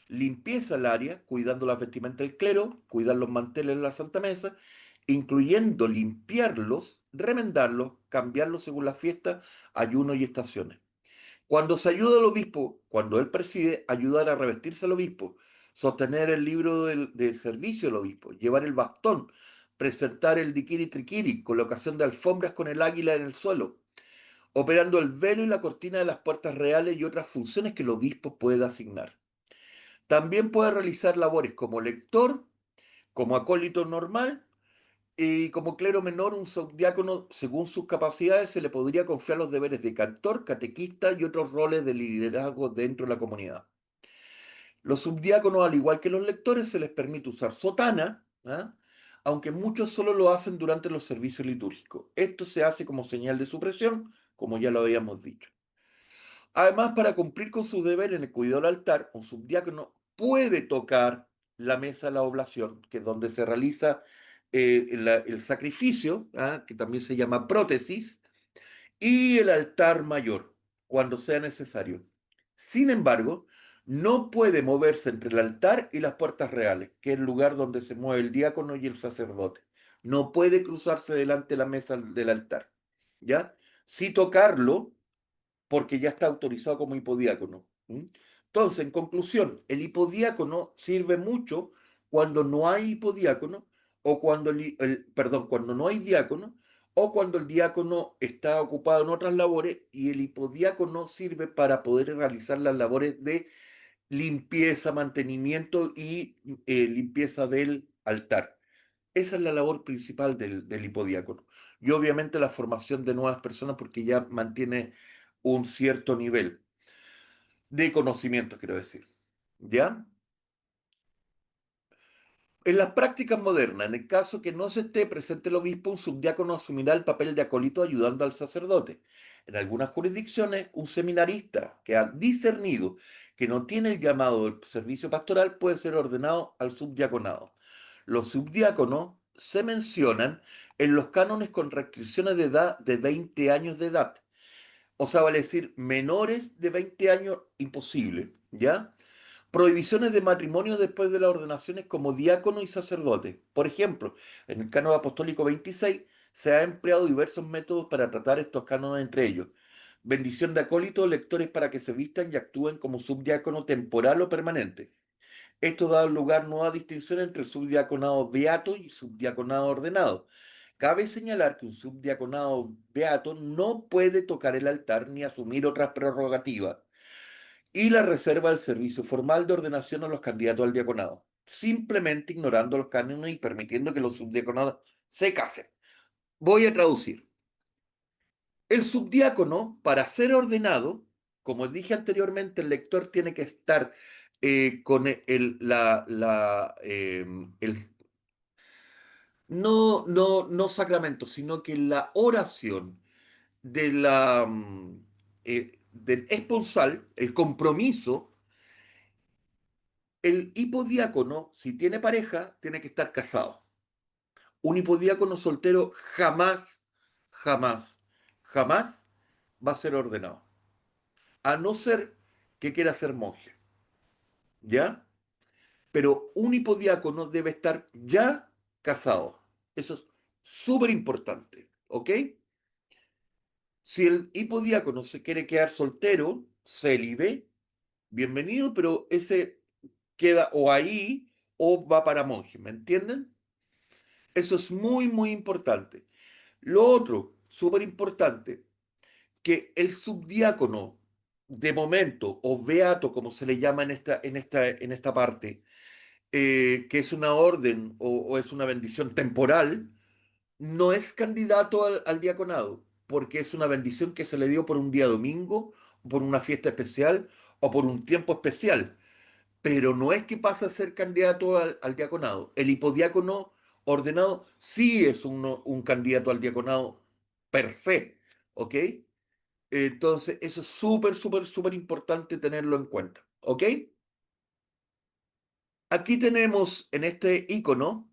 limpieza del área, cuidando las vestimentas del clero, cuidar los manteles de la Santa Mesa, incluyendo limpiarlos, remendarlos, cambiarlos según la fiesta, ayuno y estaciones. Cuando se ayuda al obispo, cuando él preside, ayudar a revestirse al obispo, sostener el libro del servicio del obispo, llevar el bastón, presentar el dikiri trikiri, colocación de alfombras con el águila en el suelo, operando el velo y la cortina de las puertas reales y otras funciones que el obispo pueda asignar. También puede realizar labores como lector, como acólito normal y como clero menor, un subdiácono, según sus capacidades, se le podría confiar los deberes de cantor, catequista y otros roles de liderazgo dentro de la comunidad. Los subdiáconos, al igual que los lectores, se les permite usar sotana, ¿ah? Aunque muchos solo lo hacen durante los servicios litúrgicos. Esto se hace como señal de supresión, como ya lo habíamos dicho. Además, para cumplir con su deber en el cuidado del altar, un subdiácono puede tocar la mesa de la oblación, que es donde se realiza el sacrificio, ¿ah? Que también se llama prótesis, y el altar mayor, cuando sea necesario. Sin embargo, no puede moverse entre el altar y las puertas reales, que es el lugar donde se mueve el diácono y el sacerdote. No puede cruzarse delante de la mesa del altar, ¿ya? Sí tocarlo, porque ya está autorizado como hipodiácono. ¿Mm? Entonces, en conclusión, el hipodiácono sirve mucho cuando no hay hipodiácono o cuando perdón, cuando no hay diácono o cuando el diácono está ocupado en otras labores y el hipodiácono sirve para poder realizar las labores de limpieza, mantenimiento y limpieza del altar. Esa es la labor principal del hipodiácono. Y obviamente la formación de nuevas personas porque ya mantiene un cierto nivel de conocimiento, quiero decir. ¿Ya? En las prácticas modernas, en el caso que no se esté presente el obispo, un subdiácono asumirá el papel de acólito ayudando al sacerdote. En algunas jurisdicciones, un seminarista que ha discernido que no tiene el llamado del servicio pastoral puede ser ordenado al subdiaconado. Los subdiáconos se mencionan en los cánones con restricciones de edad de 20 años de edad. O sea, vale decir, menores de 20 años, imposible, ¿ya? Prohibiciones de matrimonio después de las ordenaciones como diácono y sacerdote. Por ejemplo, en el Cánon Apostólico 26 se han empleado diversos métodos para tratar estos cánones entre ellos. Bendición de acólitos, lectores para que se vistan y actúen como subdiácono temporal o permanente. Esto da lugar a nueva distinción entre subdiaconado beato y subdiaconado ordenado. Cabe señalar que un subdiaconado beato no puede tocar el altar ni asumir otras prerrogativas y la reserva del servicio formal de ordenación a los candidatos al diaconado, simplemente ignorando los cánones y permitiendo que los subdiaconados se casen. Voy a traducir. El subdiácono, para ser ordenado, como dije anteriormente, el lector tiene que estar con no sacramento, sino que la oración de del esponsal, el compromiso. El hipodiácono, si tiene pareja, tiene que estar casado. Un hipodiácono soltero jamás, jamás, jamás va a ser ordenado. A no ser que quiera ser monje, ¿ya? Pero un hipodiácono debe estar ya casado. Eso es súper importante, ¿ok? Si el hipodiácono se quiere quedar soltero, célibe, bienvenido, pero ese queda o ahí o va para monje, ¿me entienden? Eso es muy, muy importante. Lo otro, súper importante, que el subdiácono de momento, o beato, como se le llama en esta parte, que es una orden o es una bendición temporal, no es candidato al diaconado, porque es una bendición que se le dio por un día domingo, por una fiesta especial o por un tiempo especial, pero no es que pase a ser candidato al diaconado. El hipodiácono ordenado sí es un candidato al diaconado per se, ¿ok? Entonces, eso es súper, súper, súper importante tenerlo en cuenta, ¿ok? Aquí tenemos en este icono,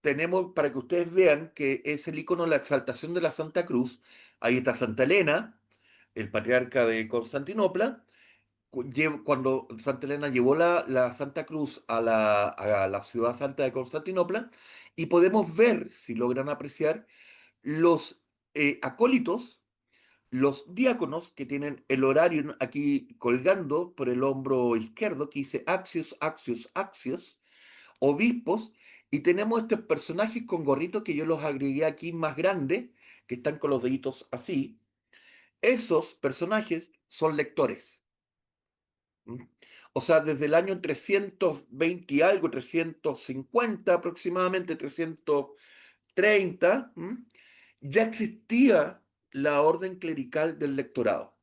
tenemos para que ustedes vean que es el icono de la exaltación de la Santa Cruz. Ahí está Santa Elena, el patriarca de Constantinopla, cuando Santa Elena llevó la Santa Cruz a la ciudad santa de Constantinopla, y podemos ver, si logran apreciar, los acólitos, los diáconos que tienen el horario aquí colgando por el hombro izquierdo, que dice Axios, Axios, Axios, obispos, y tenemos estos personajes con gorritos que yo los agregué aquí más grandes, que están con los deditos así. Esos personajes son lectores. ¿Mm? O sea, desde el año 320 y algo, 350 aproximadamente, 330, ya existía la orden clerical del lectorado.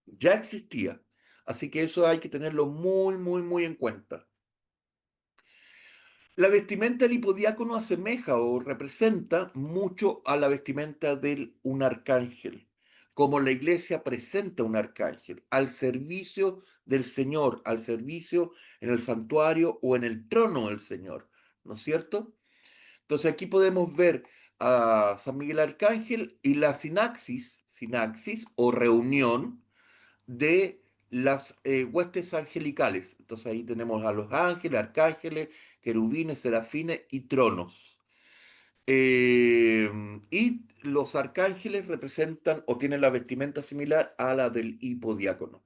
Ya existía. Así que eso hay que tenerlo muy, muy, muy en cuenta. La vestimenta del hipodiácono asemeja o representa mucho a la vestimenta de un arcángel, como la iglesia presenta un arcángel, al servicio del Señor, al servicio en el santuario o en el trono del Señor, ¿no es cierto? Entonces aquí podemos ver a San Miguel Arcángel y la sinaxis o reunión de las huestes angelicales. Entonces ahí tenemos a los ángeles, arcángeles, querubines, serafines y tronos. Eh, y los arcángeles representan o tienen la vestimenta similar a la del hipodiácono.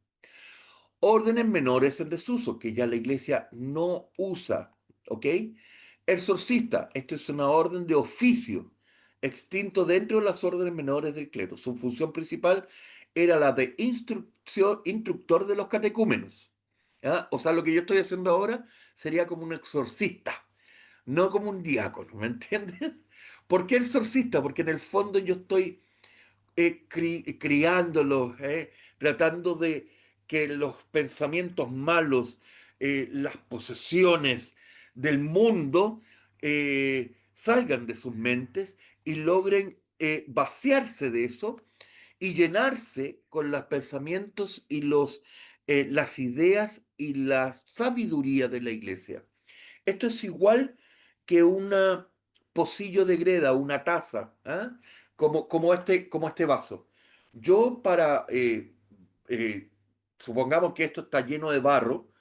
Órdenes menores en desuso, que ya la iglesia no usa, ¿ok? Exorcista, esto es una orden de oficio. extinto dentro de las órdenes menores del clero. Su función principal era la de instrucción, instructor de los catecúmenos. ¿Ya? O sea, lo que yo estoy haciendo ahora sería como un exorcista, no como un diácono, ¿me entiendes? ¿Por qué exorcista? Porque en el fondo yo estoy criándolos, tratando de que los pensamientos malos, las posesiones del mundo salgan de sus mentes y logren vaciarse de eso y llenarse con los pensamientos y las ideas y la sabiduría de la iglesia. Esto es igual que una pocillo de greda, una taza, ¿ah? Como este vaso. Yo eh, supongamos que esto está lleno de barro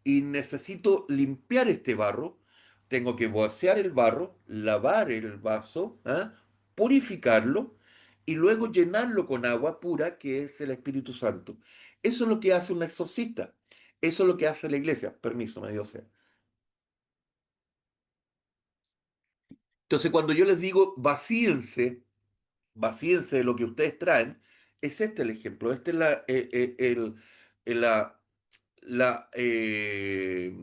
y necesito limpiar este barro, tengo que vaciar el barro, lavar el vaso, ¿ah? Purificarlo y luego llenarlo con agua pura, que es el Espíritu Santo. Eso es lo que hace un exorcista. Eso es lo que hace la iglesia. Permiso, me dio sed. Entonces, cuando yo les digo vacíense de lo que ustedes traen, es este el ejemplo. Este es la, la, eh,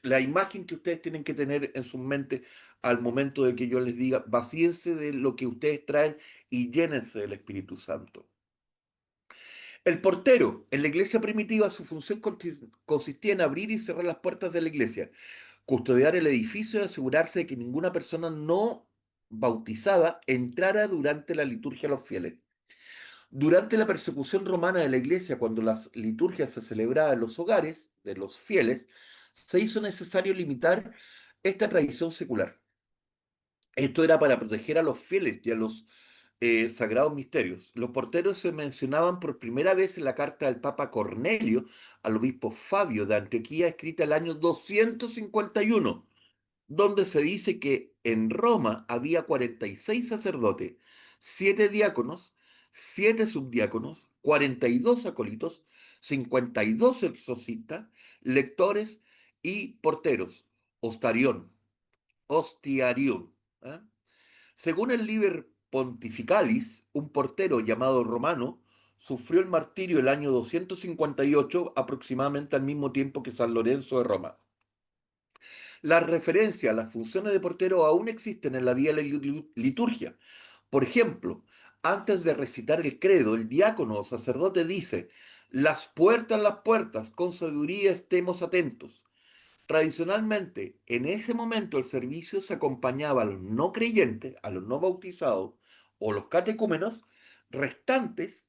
la imagen que ustedes tienen que tener en su mente al momento de que yo les diga, vacíense de lo que ustedes traen y llénense del Espíritu Santo. El portero, en la iglesia primitiva, su función consistía en abrir y cerrar las puertas de la iglesia, custodiar el edificio y asegurarse de que ninguna persona no bautizada entrara durante la liturgia a los fieles. Durante la persecución romana de la iglesia, cuando las liturgias se celebraban en los hogares de los fieles, se hizo necesario limitar esta tradición secular. Esto era para proteger a los fieles y a los sagrados misterios. Los porteros se mencionaban por primera vez en la carta del Papa Cornelio al obispo Fabio de Antioquía, escrita el año 251, donde se dice que en Roma había 46 sacerdotes, 7 diáconos, 7 subdiáconos, 42 acólitos, 52 exorcistas, lectores y porteros, ostarión, hostiarium. ¿Eh? Según el Liber Pontificalis, un portero llamado Romano sufrió el martirio el año 258, aproximadamente al mismo tiempo que San Lorenzo de Roma. Las referencias a las funciones de portero aún existen en la vía de la liturgia. Por ejemplo, antes de recitar el credo, el diácono o sacerdote dice, las puertas, con sabiduría estemos atentos. Tradicionalmente, en ese momento el servicio se acompañaba a los no creyentes, a los no bautizados o los catecúmenos restantes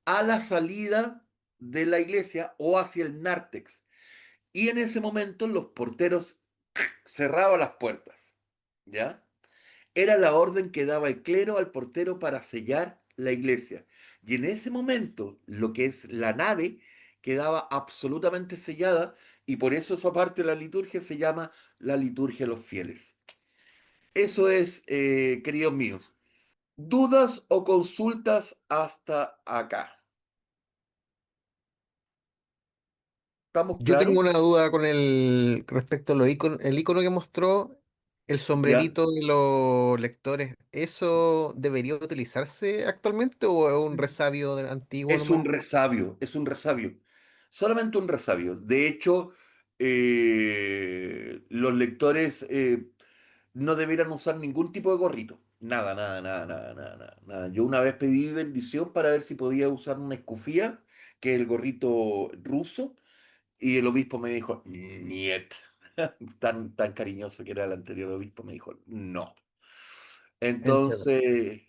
a la salida de la iglesia o hacia el nártex. Y en ese momento los porteros cerraban las puertas, ¿ya? Era la orden que daba el clero al portero para sellar la iglesia. Y en ese momento, lo que es la nave quedaba absolutamente sellada y por eso esa parte de la liturgia se llama la liturgia de los fieles. Eso es, queridos míos. ¿Dudas o consultas hasta acá? ¿Estamos Yo tengo claros? una duda con el respecto a los el icono que mostró, el ¿Ya? sombrerito de los lectores. ¿Eso debería utilizarse actualmente o es un resabio antiguo Es un nomás? resabio, es un resabio. Solamente un resabio. De hecho, los lectores no debieran usar ningún tipo de gorrito. Nada, nada, nada, nada, nada, nada, nada. Yo una vez pedí bendición para ver si podía usar una escufía, que es el gorrito ruso, y el obispo me dijo, niet. Tan cariñoso que era el anterior obispo, me dijo, no. Entiendo. Entonces,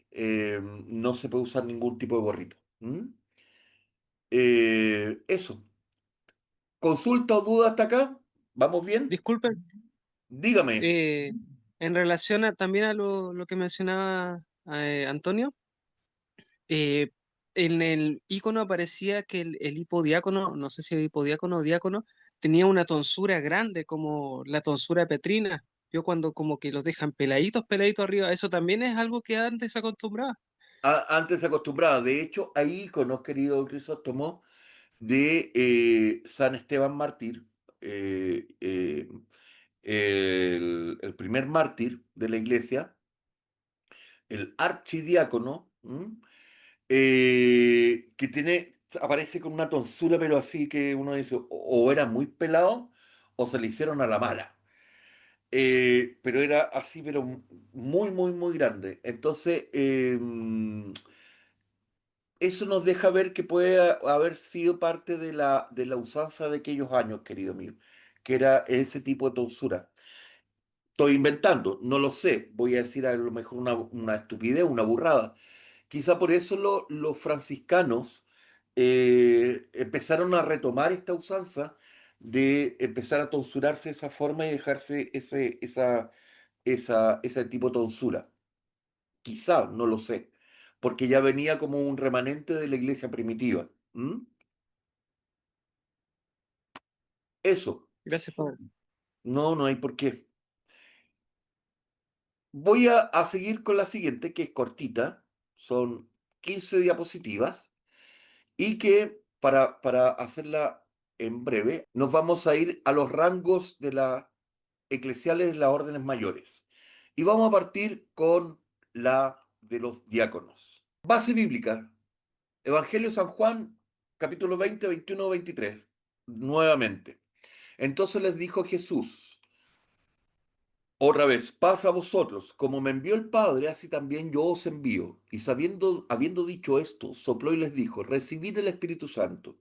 no se puede usar ningún tipo de gorrito. ¿Mm? Eso. ¿Consulta o duda hasta acá? ¿Vamos bien? Disculpen, Dígame. eh, en relación también a lo que mencionaba Antonio, eh, en el icono aparecía que el hipodiácono, no sé si el hipodiácono o diácono, tenía una tonsura grande como la tonsura petrina. Yo cuando como que los dejan peladitos, peladitos arriba, eso también es algo que antes se acostumbraba. Antes se acostumbraba. De hecho, hay iconos, querido Crisóstomo, de San Esteban Mártir, el primer mártir de la iglesia, el archidiácono, que aparece con una tonsura, pero así que uno dice, o era muy pelado o se le hicieron a la mala. Pero era así, pero muy, muy, muy grande. Entonces, eso nos deja ver que puede haber sido parte de la usanza de aquellos años, querido mío, que era ese tipo de tonsura. Estoy inventando, no lo sé, voy a decir a lo mejor una estupidez, una burrada. Quizá por eso los franciscanos empezaron a retomar esta usanza de empezar a tonsurarse de esa forma y dejarse ese tipo de tonsura. Quizá, no lo sé, porque ya venía como un remanente de la iglesia primitiva. ¿Mm? Eso, Gracias, padre. no hay por qué. Voy a seguir con la siguiente, que es cortita, son 15 diapositivas. Y que para hacerla en breve, nos vamos a ir a los rangos de las eclesiales de las órdenes mayores. Y vamos a partir con la de los diáconos. Base bíblica, Evangelio de San Juan, capítulo 20, 21, 23. Nuevamente. Entonces les dijo Jesús, otra vez, pasa a vosotros, como me envió el Padre, así también yo os envío. Y habiendo dicho esto, sopló y les dijo, recibid el Espíritu Santo.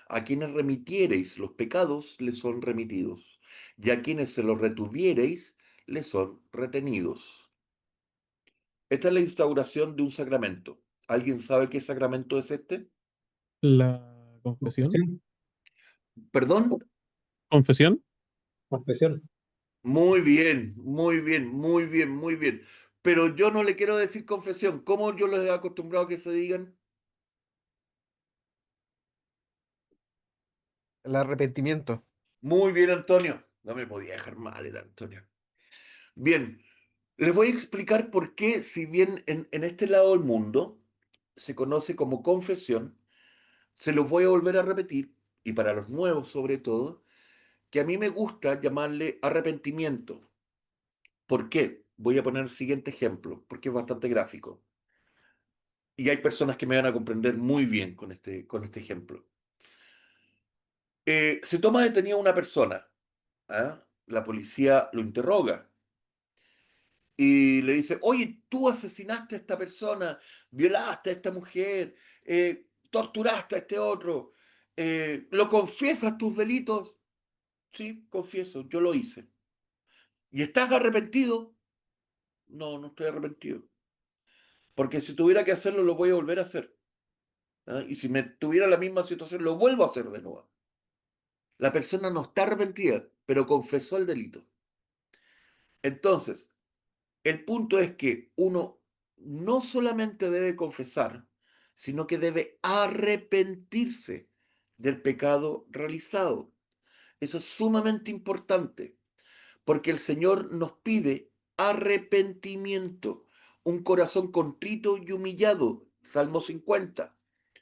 A quienes remitiereis los pecados, les son remitidos, y a quienes se los retuviereis, les son retenidos. Esta es la instauración de un sacramento. ¿Alguien sabe qué sacramento es este? La confesión. Sí, ¿Perdón? Confesión. confesión. Muy bien, muy bien, muy bien, muy bien. Pero yo no le quiero decir confesión. ¿Cómo yo les he acostumbrado a que se digan? El arrepentimiento. Muy bien, Antonio. No me podía dejar mal el Antonio. Bien, les voy a explicar por qué, si bien en este lado del mundo se conoce como confesión, se los voy a volver a repetir, y para los nuevos sobre todo, que a mí me gusta llamarle arrepentimiento. ¿Por qué? Voy a poner el siguiente ejemplo, porque es bastante gráfico. Y hay personas que me van a comprender muy bien con este ejemplo. Se toma detenida una persona, ¿ah? La policía lo interroga y le dice, oye, tú asesinaste a esta persona, violaste a esta mujer, torturaste a este otro, ¿lo confiesas tus delitos? Sí, confieso, yo lo hice. ¿Y estás arrepentido? No, no estoy arrepentido. Porque si tuviera que hacerlo, lo voy a volver a hacer. ¿Ah? Y si me tuviera la misma situación, lo vuelvo a hacer de nuevo. La persona no está arrepentida, pero confesó el delito. Entonces, el punto es que uno no solamente debe confesar, sino que debe arrepentirse del pecado realizado. Eso es sumamente importante, porque el Señor nos pide arrepentimiento, un corazón contrito y humillado. Salmo 50.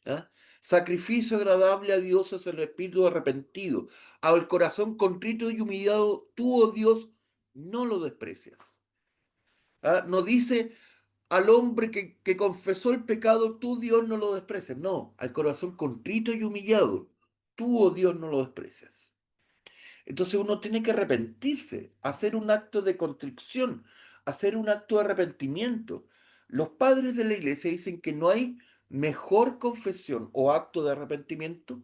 ¿Ah? Sacrificio agradable a Dios es el espíritu arrepentido. Al corazón contrito y humillado, tú, oh Dios, no lo desprecias. ¿Ah? No dice al hombre que confesó el pecado, tú, Dios, no lo desprecias. No, al corazón contrito y humillado, tú, oh Dios, no lo desprecias. Entonces uno tiene que arrepentirse, hacer un acto de contrición, hacer un acto de arrepentimiento. Los padres de la iglesia dicen que no hay mejor confesión o acto de arrepentimiento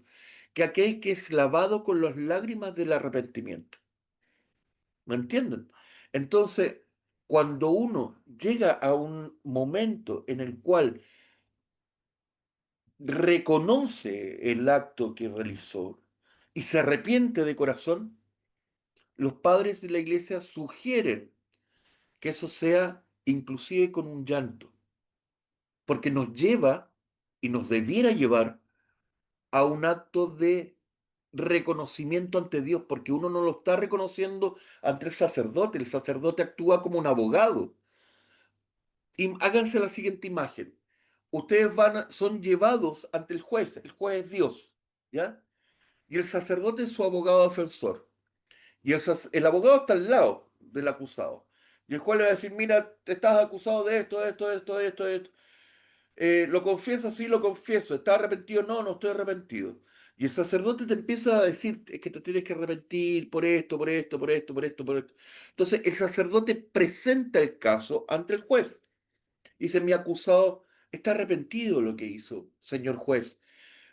que aquel que es lavado con las lágrimas del arrepentimiento. ¿Me entienden? Entonces, cuando uno llega a un momento en el cual reconoce el acto que realizó y se arrepiente de corazón, los padres de la iglesia sugieren que eso sea inclusive con un llanto, porque nos lleva y nos debiera llevar a un acto de reconocimiento ante Dios, porque uno no lo está reconociendo ante el sacerdote actúa como un abogado. Y háganse la siguiente imagen. Ustedes son llevados ante el juez es Dios, ¿ya? Y el sacerdote es su abogado defensor. Y el abogado está al lado del acusado. Y el juez le va a decir, mira, te estás acusado de esto, esto, esto, esto, esto. ¿Lo confieso? Sí, lo confieso. ¿Estás arrepentido? No, no estoy arrepentido. Y el sacerdote te empieza a decir, es que te tienes que arrepentir por esto, por esto, por esto, por esto, por esto. Entonces el sacerdote presenta el caso ante el juez. Dice, mi acusado está arrepentido de lo que hizo, señor juez.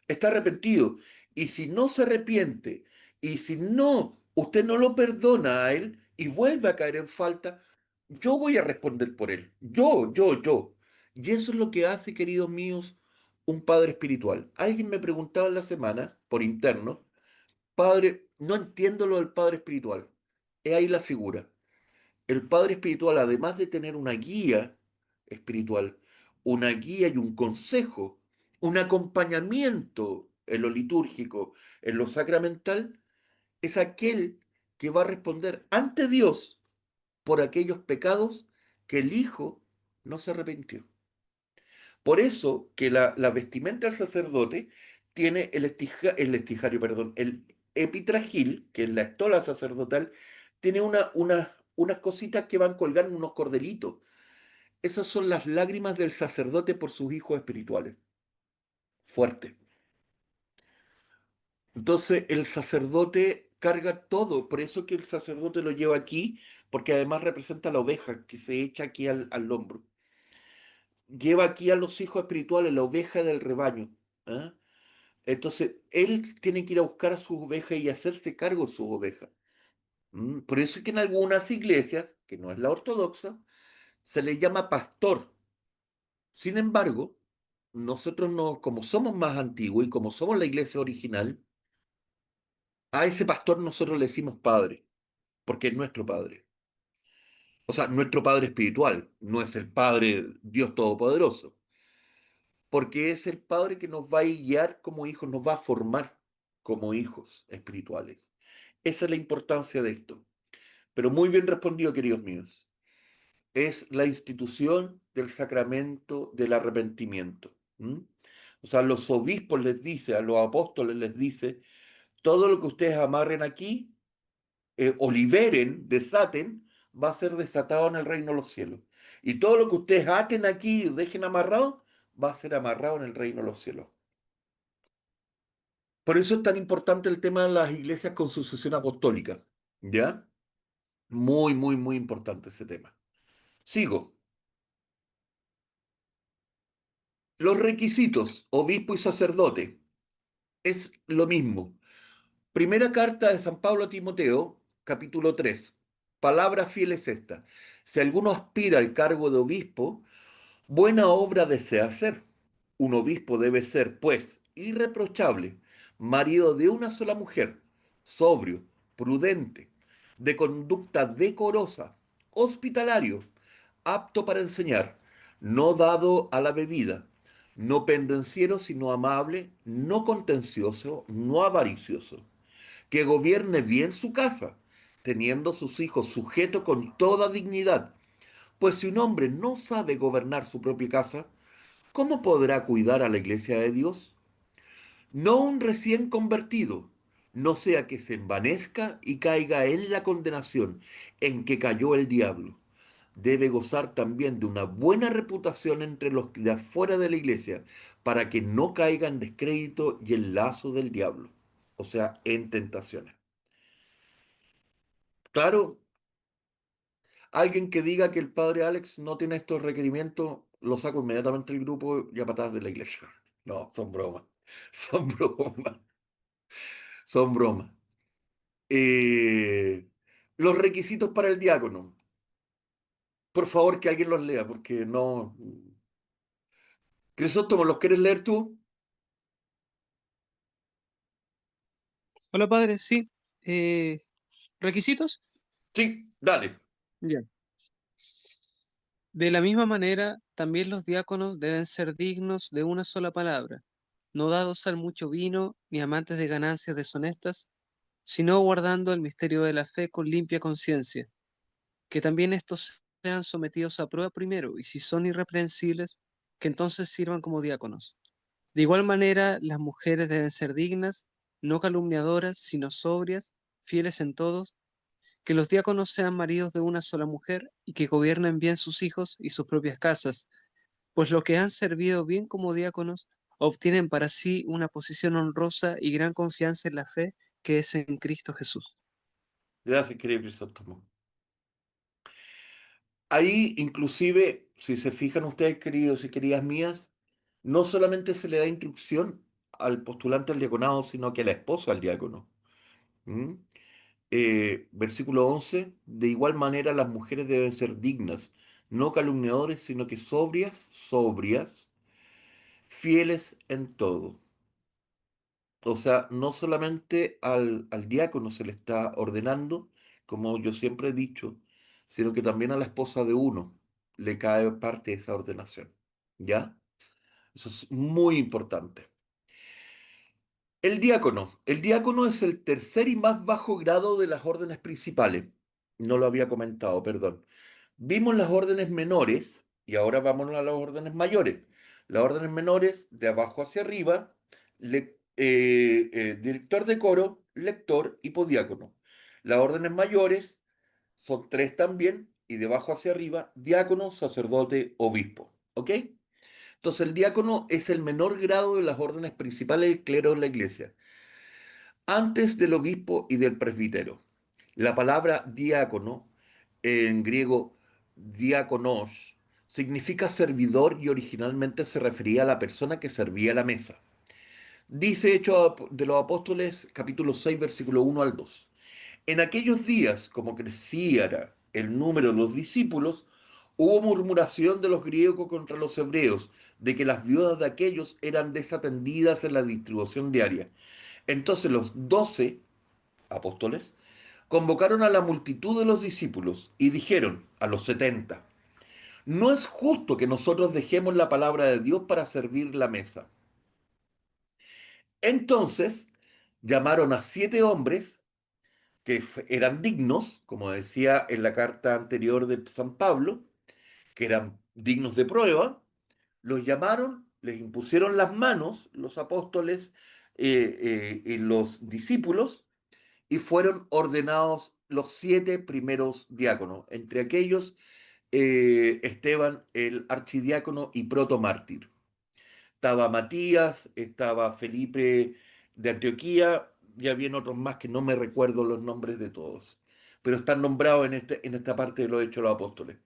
Está arrepentido. Y si no se arrepiente, y si no, usted no lo perdona a él y vuelve a caer en falta, yo voy a responder por él. Yo. Y eso es lo que hace, queridos míos, un padre espiritual. Alguien me preguntaba en la semana, por interno, padre, no entiendo lo del padre espiritual. Es ahí la figura. El padre espiritual, además de tener una guía espiritual, una guía y un consejo, un acompañamiento en lo litúrgico, en lo sacramental, es aquel que va a responder ante Dios por aquellos pecados que el Hijo no se arrepintió. Por eso que la vestimenta del sacerdote tiene el estijario, perdón, el epitragil, que es la estola sacerdotal, tiene unas cositas que van colgando en unos cordelitos. Esas son las lágrimas del sacerdote por sus hijos espirituales. Fuerte. Entonces el sacerdote carga todo, por eso que el sacerdote lo lleva aquí, porque además representa la oveja que se echa aquí al hombro. Lleva aquí a los hijos espirituales, la oveja del rebaño. ¿Ah? Entonces, él tiene que ir a buscar a sus ovejas y hacerse cargo de sus ovejas. Por eso es que en algunas iglesias, que no es la ortodoxa, se le llama pastor. Sin embargo, nosotros no, como somos más antiguos y como somos la iglesia original, a ese pastor nosotros le decimos padre, porque es nuestro padre. O sea, nuestro padre espiritual, no es el Padre Dios Todopoderoso, porque es el padre que nos va a guiar como hijos, nos va a formar como hijos espirituales. Esa es la importancia de esto. Pero muy bien respondido, queridos míos. Es la institución del sacramento del arrepentimiento. O sea, los obispos les dice, a los apóstoles les dice, todo lo que ustedes amarren aquí, o liberen, desaten, va a ser desatado en el reino de los cielos. Y todo lo que ustedes aten aquí y dejen amarrado, va a ser amarrado en el reino de los cielos. Por eso es tan importante el tema de las iglesias con sucesión apostólica. ¿Ya? Muy, muy, muy importante ese tema. Sigo. Los requisitos, obispo y sacerdote, es lo mismo. Primera carta de San Pablo a Timoteo, capítulo 3. Palabra fiel es esta. Si alguno aspira al cargo de obispo, buena obra desea hacer. Un obispo debe ser, pues, irreprochable, marido de una sola mujer, sobrio, prudente, de conducta decorosa, hospitalario, apto para enseñar, no dado a la bebida, no pendenciero, sino amable, no contencioso, no avaricioso, que gobierne bien su casa, teniendo sus hijos sujetos con toda dignidad. Pues si un hombre no sabe gobernar su propia casa, ¿cómo podrá cuidar a la iglesia de Dios? No un recién convertido, no sea que se envanezca y caiga en la condenación en que cayó el diablo. Debe gozar también de una buena reputación entre los de afuera de la iglesia, para que no caiga en descrédito y el lazo del diablo, o sea, en tentaciones. Claro, alguien que diga que el padre Alex no tiene estos requerimientos, lo saco inmediatamente del grupo y a patadas de la iglesia. No, son bromas. Son bromas. Son bromas. Eh, los requisitos para el diácono. Por favor, que alguien los lea, porque no. Crisóstomo, ¿los quieres leer tú? Hola, padre, sí. Eh, ¿Requisitos? Sí, dale. Ya. De la misma manera, también los diáconos deben ser dignos de una sola palabra, no dados al mucho vino, ni amantes de ganancias deshonestas, sino guardando el misterio de la fe con limpia conciencia, que también estos sean sometidos a prueba primero, y si son irreprensibles, que entonces sirvan como diáconos. De igual manera, las mujeres deben ser dignas, no calumniadoras, sino sobrias, fieles en todos, Que los diáconos sean maridos de una sola mujer y que gobiernen bien sus hijos y sus propias casas, pues los que han servido bien como diáconos obtienen para sí una posición honrosa y gran confianza en la fe que es en Cristo Jesús. Gracias, querido Crisóstomo. Ahí, inclusive, si se fijan ustedes, queridos y queridas mías, no solamente se le da instrucción al postulante al diaconado, sino que a la esposa al diácono. ¿Mm? Versículo 11: de igual manera las mujeres deben ser dignas, no calumniadores, sino que sobrias, fieles en todo. O sea, no solamente al diácono se le está ordenando, como yo siempre he dicho, sino que también a la esposa de uno le cae parte de esa ordenación. ¿Ya? Eso es muy importante. El diácono es el tercer y más bajo grado de las órdenes principales. No lo había comentado, perdón. Vimos las órdenes menores y ahora vámonos a las órdenes mayores. Las órdenes menores, de abajo hacia arriba, director de coro, lector y podiácono. Las órdenes mayores son tres también y de abajo hacia arriba, diácono, sacerdote, obispo. ¿Ok? Entonces el diácono es el menor grado de las órdenes principales del clero en la iglesia, antes del obispo y del presbítero. La palabra diácono, en griego diáconos, significa servidor y originalmente se refería a la persona que servía la mesa. Dice Hechos de los Apóstoles, capítulo 6, versículo 1 al 2. En aquellos días, como crecía el número de los discípulos, hubo murmuración de los griegos contra los hebreos, de que las viudas de aquellos eran desatendidas en la distribución diaria. Entonces los 12 apóstoles convocaron a la multitud de los discípulos y dijeron a los 70: no es justo que nosotros dejemos la palabra de Dios para servir la mesa. Entonces llamaron a 7 hombres que eran dignos, como decía en la carta anterior de San Pablo, que eran dignos de prueba. Los llamaron, les impusieron las manos los apóstoles y los discípulos, y fueron ordenados los 7 primeros diáconos, entre aquellos Esteban, el archidiácono y protomártir. Estaba Matías, estaba Felipe de Antioquía, y habían otros más que no me recuerdo los nombres de todos, pero están nombrados en esta parte de los Hechos de los Apóstoles.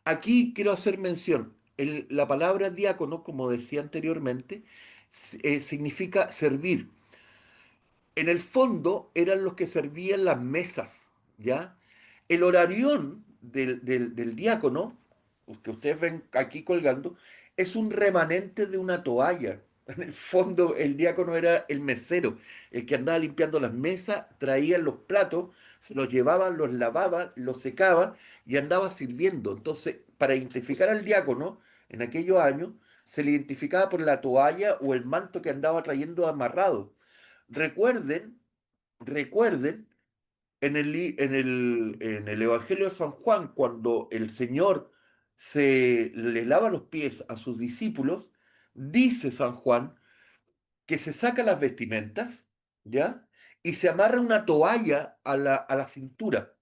Aquí quiero hacer mención, la palabra diácono, como decía anteriormente, significa servir. En el fondo eran los que servían las mesas, ¿ya? El horarión del diácono, que ustedes ven aquí colgando, es un remanente de una toalla. En el fondo, el diácono era el mesero, el que andaba limpiando las mesas, traía los platos, se los llevaba, los lavaba, los secaba y andaba sirviendo. Entonces, para identificar al diácono en aquellos años, se le identificaba por la toalla o el manto que andaba trayendo amarrado. Recuerden, recuerden en el Evangelio de San Juan, cuando el Señor se le lava los pies a sus discípulos, dice San Juan que se saca las vestimentas, ¿ya? Y se amarra una toalla a la cintura.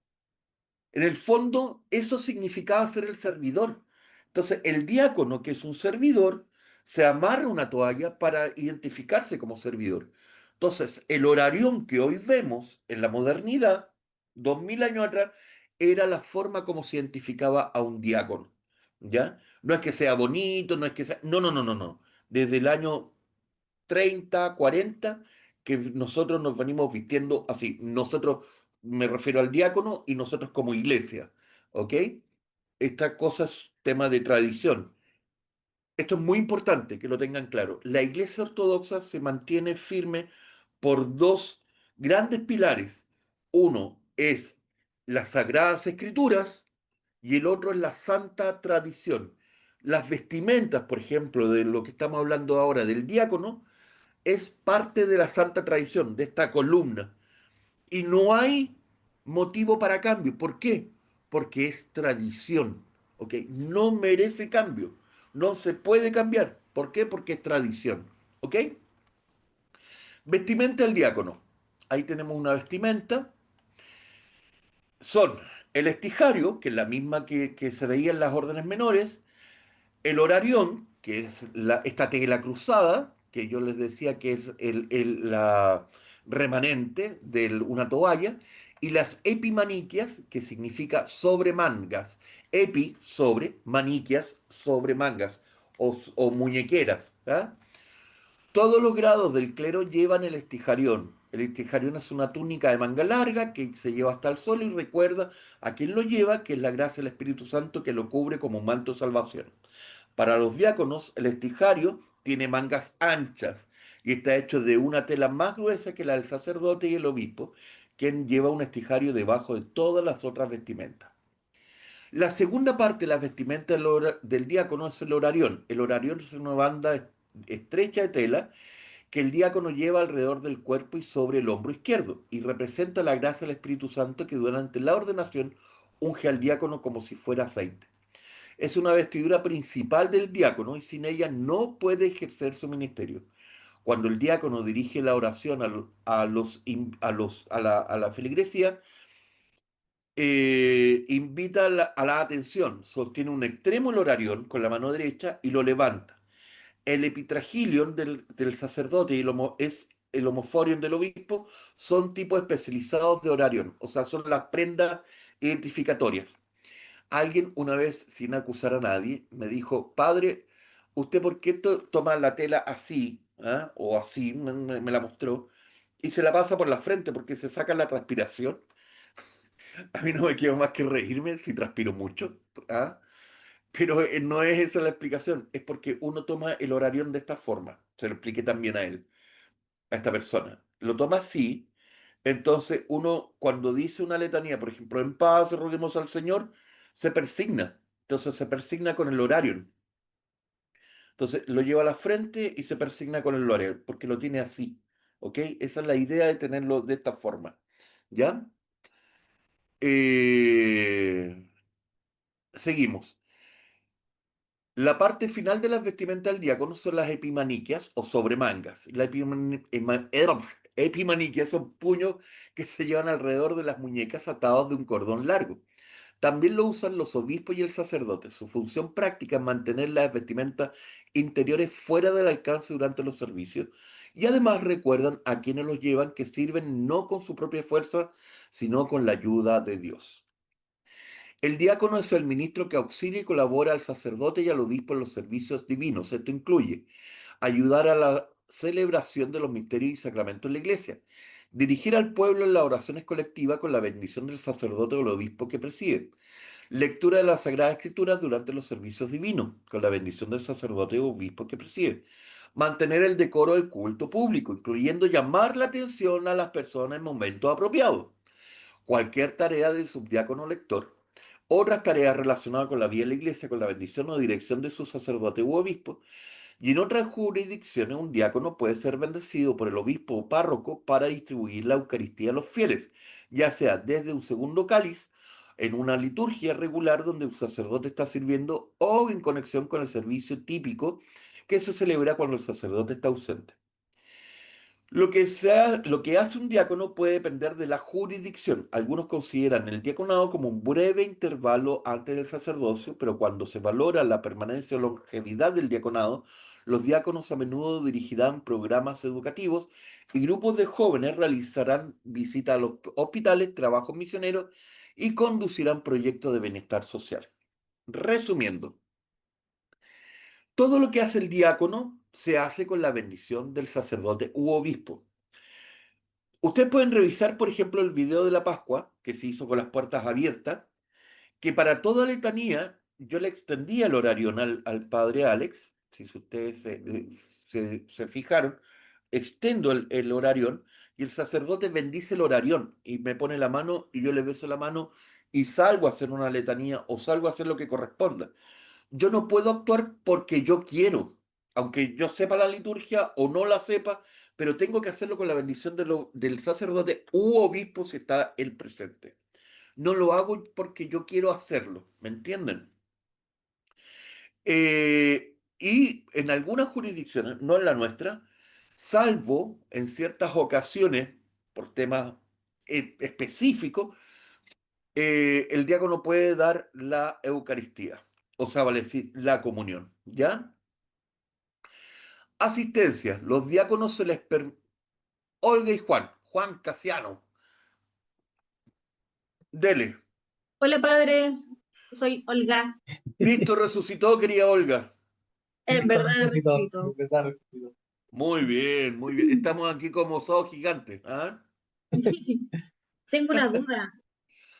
En el fondo, eso significaba ser el servidor. Entonces, el diácono, que es un servidor, se amarra una toalla para identificarse como servidor. Entonces, el horarión que hoy vemos en la modernidad, 2000 años atrás, era la forma como se identificaba a un diácono. ¿Ya? No es que sea bonito, no es que sea. No, no, no, no, no. Desde el año 30, 40, que nosotros nos venimos vistiendo así. Nosotros, me refiero al diácono y nosotros como iglesia, ¿ok? Esta cosa es tema de tradición. Esto es muy importante que lo tengan claro. La iglesia ortodoxa se mantiene firme por dos grandes pilares. Uno es las sagradas escrituras y el otro es la santa tradición. Las vestimentas, por ejemplo, de lo que estamos hablando ahora del diácono, es parte de la santa tradición, de esta columna. Y no hay motivo para cambio. ¿Por qué? Porque es tradición. ¿Ok? No merece cambio. No se puede cambiar. ¿Por qué? Porque es tradición. ¿Ok? Vestimenta del diácono. Ahí tenemos una vestimenta. son el estijario, que es la misma que se veía en las órdenes menores, el horarión, que es esta tela cruzada, que yo les decía que es la remanente de una toalla, y las epimaniquias, que significa sobre mangas. Epi, sobre, maniquias, sobre mangas, o muñequeras. ¿Ah? Todos los grados del clero llevan el estijarión. El estijarión es una túnica de manga larga que se lleva hasta el suelo y recuerda a quien lo lleva que es la gracia del Espíritu Santo que lo cubre como un manto de salvación. Para los diáconos, el estijario tiene mangas anchas y está hecho de una tela más gruesa que la del sacerdote y el obispo, quien lleva un estijario debajo de todas las otras vestimentas. La segunda parte de las vestimentas del diácono es el horarión. El horarión es una banda estrecha de tela que el diácono lleva alrededor del cuerpo y sobre el hombro izquierdo, y representa la gracia del Espíritu Santo que durante la ordenación unge al diácono como si fuera aceite. Es una vestidura principal del diácono y sin ella no puede ejercer su ministerio. Cuando el diácono dirige la oración a la feligresía, invita a la atención, sostiene un extremo el horarión con la mano derecha y lo levanta. El epitragilion del sacerdote y es el homoforion del obispo son tipos especializados de horarión, o sea, son las prendas identificatorias. Alguien una vez, sin acusar a nadie, me dijo, padre, ¿usted por qué toma la tela así? ¿Ah? O así, me la mostró, y se la pasa por la frente porque se saca la transpiración. A mí no me queda más que reírme si transpiro mucho. ¿Ah? Pero no es esa la explicación, es porque uno toma el horarión de esta forma. Se lo expliqué también a él, a esta persona. Lo toma así, entonces uno cuando dice una letanía, por ejemplo, en paz roguemos al Señor, se persigna. Entonces se persigna con el horarión. Entonces lo lleva a la frente y se persigna con el horarión, porque lo tiene así. ¿Ok? Esa es la idea de tenerlo de esta forma. ¿Ya? Eh, Seguimos. La parte final de las vestimentas del diácono son las epimaniquias o sobremangas. Epimaniquias son puños que se llevan alrededor de las muñecas atados de un cordón largo. También lo usan los obispos y el sacerdote. Su función práctica es mantener las vestimentas interiores fuera del alcance durante los servicios y además recuerdan a quienes los llevan que sirven no con su propia fuerza, sino con la ayuda de Dios. El diácono es el ministro que auxilia y colabora al sacerdote y al obispo en los servicios divinos. Esto incluye ayudar a la celebración de los misterios y sacramentos en la iglesia, dirigir al pueblo en las oraciones colectivas con la bendición del sacerdote o el obispo que preside, lectura de las Sagradas Escrituras durante los servicios divinos con la bendición del sacerdote o obispo que preside, mantener el decoro del culto público, incluyendo llamar la atención a las personas en momentos apropiados, cualquier tarea del subdiácono lector, otras tareas relacionadas con la vida de la iglesia, con la bendición o dirección de su sacerdote u obispo, y en otras jurisdicciones un diácono puede ser bendecido por el obispo o párroco para distribuir la Eucaristía a los fieles, ya sea desde un segundo cáliz, en una liturgia regular donde un sacerdote está sirviendo o en conexión con el servicio típico que se celebra cuando el sacerdote está ausente. Lo que hace un diácono puede depender de la jurisdicción. Algunos consideran el diaconado como un breve intervalo antes del sacerdocio, pero cuando se valora la permanencia o longevidad del diaconado, los diáconos a menudo dirigirán programas educativos y grupos de jóvenes realizarán visitas a los hospitales, trabajos misioneros y conducirán proyectos de bienestar social. Resumiendo, todo lo que hace el diácono se hace con la bendición del sacerdote u obispo. Ustedes pueden revisar, por ejemplo, el video de la Pascua, que se hizo con las puertas abiertas, que para toda letanía yo le extendía el horario al padre Alex, si ustedes se fijaron, extendo el horarión y el sacerdote bendice el horarión y me pone la mano y yo le beso la mano y salgo a hacer una letanía o salgo a hacer lo que corresponda. Yo no puedo actuar porque yo quiero, aunque yo sepa la liturgia o no la sepa, pero tengo que hacerlo con la bendición del sacerdote u obispo si está él presente. No lo hago porque yo quiero hacerlo, ¿me entienden? Y en algunas jurisdicciones, no en la nuestra, salvo en ciertas ocasiones, por temas específicos, el diácono puede dar la Eucaristía, o sea, vale decir, la comunión, ¿ya? Asistencia, los diáconos se les permite... Olga y Juan, Juan Casiano, dele. Hola, padre. Soy Olga. Cristo resucitó, querida Olga. En verdad Resucitó, resucitó. en verdad resucitó. Muy bien, muy bien. Estamos aquí como osados gigantes. ¿Ah? Tengo una duda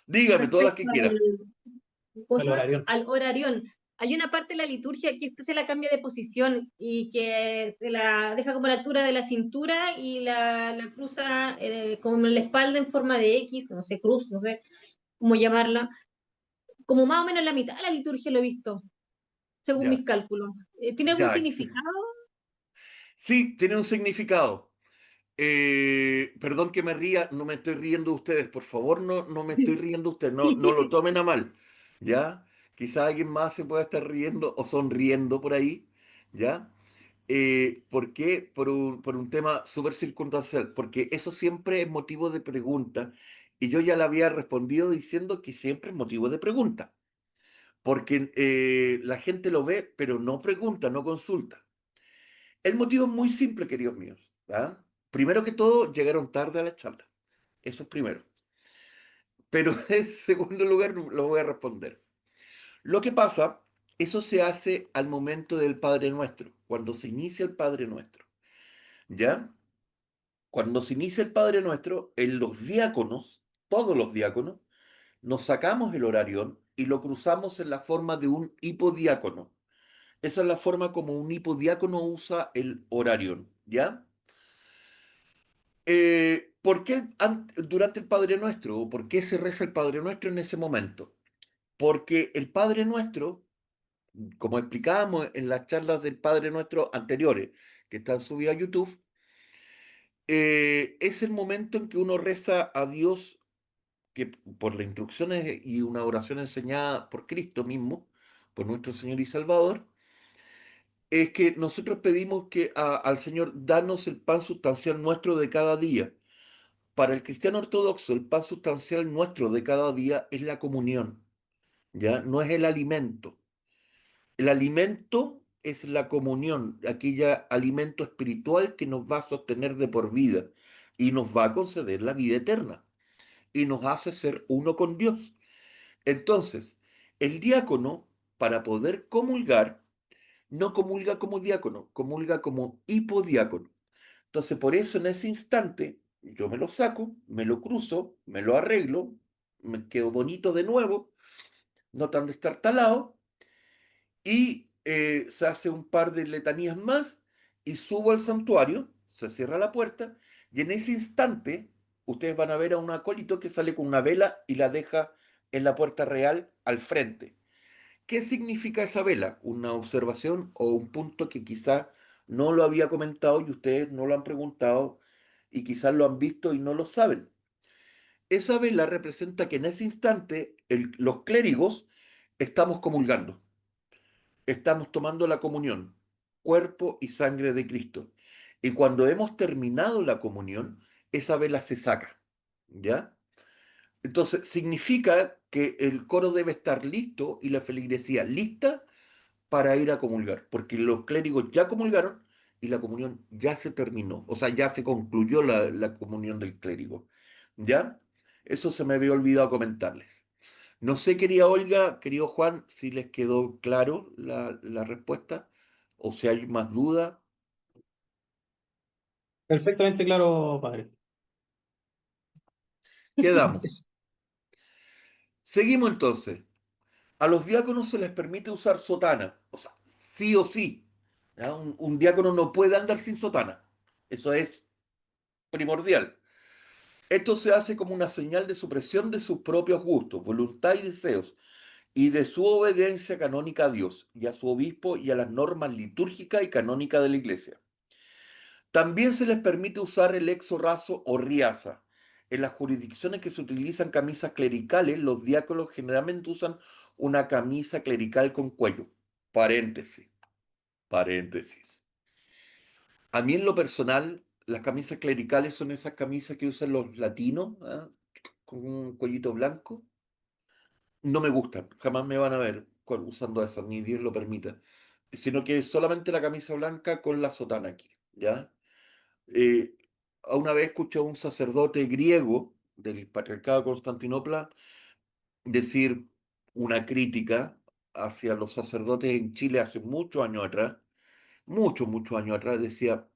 Dígame, todas las que respecto quiera. El horarión. al horarión. Hay una parte de la liturgia que usted se la cambia de posición y que se la deja como a la altura de la cintura y la cruza como en la espalda en forma de X, no sé, cruz, no sé cómo llamarla. Como más o menos en la mitad de la liturgia lo he visto, según mis Ya, cálculos. ¿Tiene algún ya, excelente. significado? Sí, tiene un significado. Perdón que me ría, no me estoy riendo de ustedes, por favor, no, no me estoy riendo de ustedes, no, no lo tomen a mal, ¿ya? Quizá alguien más se pueda estar riendo o sonriendo por ahí, ¿ya? ¿Por qué? Por un tema súper circunstancial, porque eso siempre es motivo de pregunta, y yo ya le había respondido diciendo que siempre es motivo de pregunta, porque la gente lo ve, pero no pregunta, no consulta. El motivo es muy simple, queridos míos. ¿Ah? Primero que todo, llegaron tarde a la charla. Eso es primero. Pero en segundo lugar, lo voy a responder. Lo que pasa, eso se hace al momento del Padre Nuestro, cuando se inicia el Padre Nuestro. ¿Ya? Cuando se inicia el Padre Nuestro, en los diáconos, todos los diáconos, nos sacamos el horarión y lo cruzamos en la forma de un hipodiácono. Esa es la forma como un hipodiácono usa el horarión. ¿Ya? ¿Por qué durante el Padre Nuestro? ¿O por qué se reza el Padre Nuestro en ese momento? Porque el Padre Nuestro, como explicábamos en las charlas del Padre Nuestro anteriores, que están subidas a YouTube, es el momento en que uno reza a Dios, que por las instrucciones y una oración enseñada por Cristo mismo, por nuestro Señor y Salvador, es que nosotros pedimos que al Señor danos el pan sustancial nuestro de cada día. Para el cristiano ortodoxo, el pan sustancial nuestro de cada día es la comunión, ¿ya? No es el alimento. El alimento es la comunión, aquella alimento espiritual que nos va a sostener de por vida y nos va a conceder la vida eterna y nos hace ser uno con Dios. Entonces, el diácono, para poder comulgar, no comulga como diácono, comulga como hipodiácono. Entonces, por eso en ese instante, yo me lo saco, me lo cruzo, me lo arreglo, me quedo bonito de nuevo, no tan destartalado, y se hace un par de letanías más y subo al santuario, se cierra la puerta, y en ese instante ustedes van a ver a un acólito que sale con una vela y la deja en la puerta real al frente. ¿Qué significa esa vela? Una observación o un punto que quizás no lo había comentado y ustedes no lo han preguntado y quizás lo han visto y no lo saben. Esa vela representa que en ese instante los clérigos estamos comulgando, estamos tomando la comunión, cuerpo y sangre de Cristo. Y cuando hemos terminado la comunión, esa vela se saca, ¿ya? Entonces significa que el coro debe estar listo y la feligresía lista para ir a comulgar, porque los clérigos ya comulgaron y la comunión ya se terminó, o sea, ya se concluyó la comunión del clérigo. ¿Ya? Eso se me había olvidado comentarles. No sé, querida Olga, querido Juan, si les quedó claro la respuesta o si hay más duda. Perfectamente claro, padre. Quedamos. Seguimos entonces. A los diáconos se les permite usar sotana, o sea, sí o sí. ¿Ya? Un diácono no puede andar sin sotana. Eso es primordial. Esto se hace como una señal de supresión de sus propios gustos, voluntad y deseos, y de su obediencia canónica a Dios y a su obispo y a las normas litúrgicas y canónicas de la Iglesia. También se les permite usar el exo raso o riaza. En las jurisdicciones que se utilizan camisas clericales, los diáconos generalmente usan una camisa clerical con cuello. Paréntesis, paréntesis. A mí en lo personal, las camisas clericales son esas camisas que usan los latinos, ¿ah? Con un cuellito blanco. no me gustan, jamás me van a ver usando esas, ni Dios lo permita, sino que solamente la camisa blanca con la sotana aquí, ¿ya? Eh, una vez escuché a un sacerdote griego del patriarcado de Constantinopla decir una crítica hacia los sacerdotes en Chile hace muchos años atrás, muchos años atrás, decía,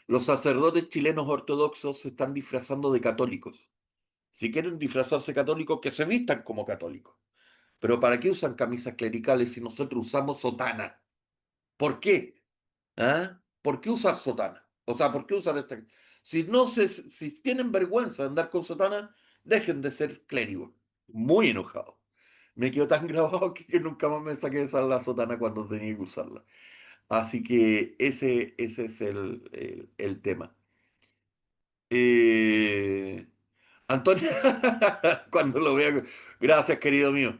los sacerdotes chilenos ortodoxos se están disfrazando de católicos. Si quieren disfrazarse católicos, que se vistan como católicos. Pero ¿para qué usan camisas clericales si nosotros usamos sotana? ¿Por qué? ¿Ah? ¿Por qué usar sotana? O sea, ¿por qué usar esta? Si tienen vergüenza de andar con sotana, dejen de ser clérigos. Muy enojado. Me quedó tan grabado que nunca más me saqué de usar la sotana cuando tenía que usarla. Así que ese es el tema. Eh, Antonio, cuando lo vea, gracias querido mío.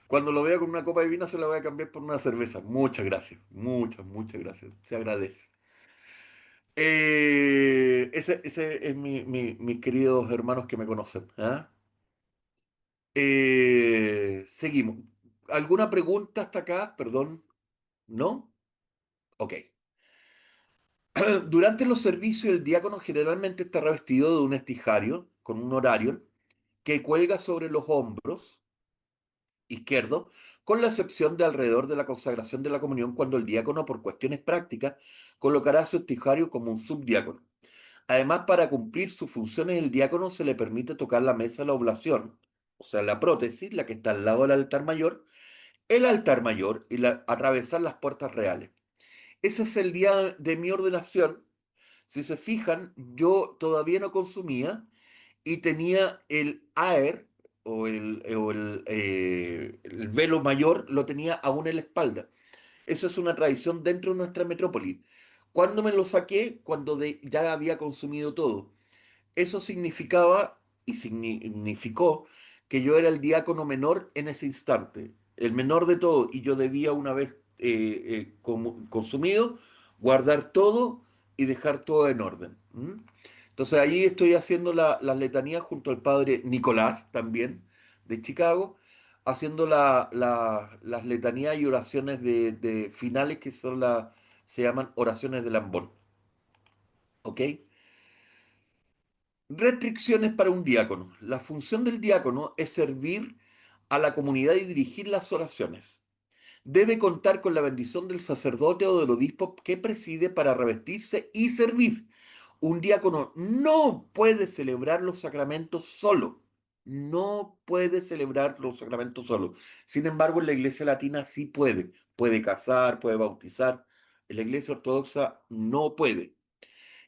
Cuando lo vea con una copa de vino se la voy a cambiar por una cerveza. Muchas gracias, muchas gracias. Se agradece. Ese es mis queridos hermanos que me conocen. ¿Ah? Seguimos. ¿Alguna pregunta hasta acá? Perdón. ¿No? Ok. Durante los servicios el diácono generalmente está revestido de un estijario con un horario que cuelga sobre los hombros izquierdo, con la excepción de alrededor de la consagración de la comunión, cuando el diácono, por cuestiones prácticas, colocará su estijario como un subdiácono. Además, para cumplir sus funciones, el diácono se le permite tocar la mesa de la oblación, o sea, la prótesis, la que está al lado del altar mayor, el altar mayor y atravesar las puertas reales. Ese es el día de mi ordenación. Si se fijan, yo todavía no consumía y tenía el aer el velo mayor, lo tenía aún en la espalda. Eso es una tradición dentro de nuestra metrópoli. ¿Cuándo me lo saqué? Cuando ya había consumido todo. Eso significaba y significó que yo era el diácono menor en ese instante, el menor de todo, y yo debía, una vez consumido, guardar todo y dejar todo en orden. ¿M? Entonces ahí estoy haciendo las letanías junto al padre Nicolás también, de Chicago, haciendo las letanías y oraciones de finales que se llaman oraciones de Lambón. ¿Ok? Restricciones para un diácono. La función del diácono es servir a la comunidad y dirigir las oraciones. Debe contar con la bendición del sacerdote o del obispo que preside para revestirse y servir. Un diácono no puede celebrar los sacramentos solo. No puede celebrar los sacramentos solo. Sin embargo, en la iglesia latina sí puede. Puede casar, puede bautizar. En la iglesia ortodoxa no puede.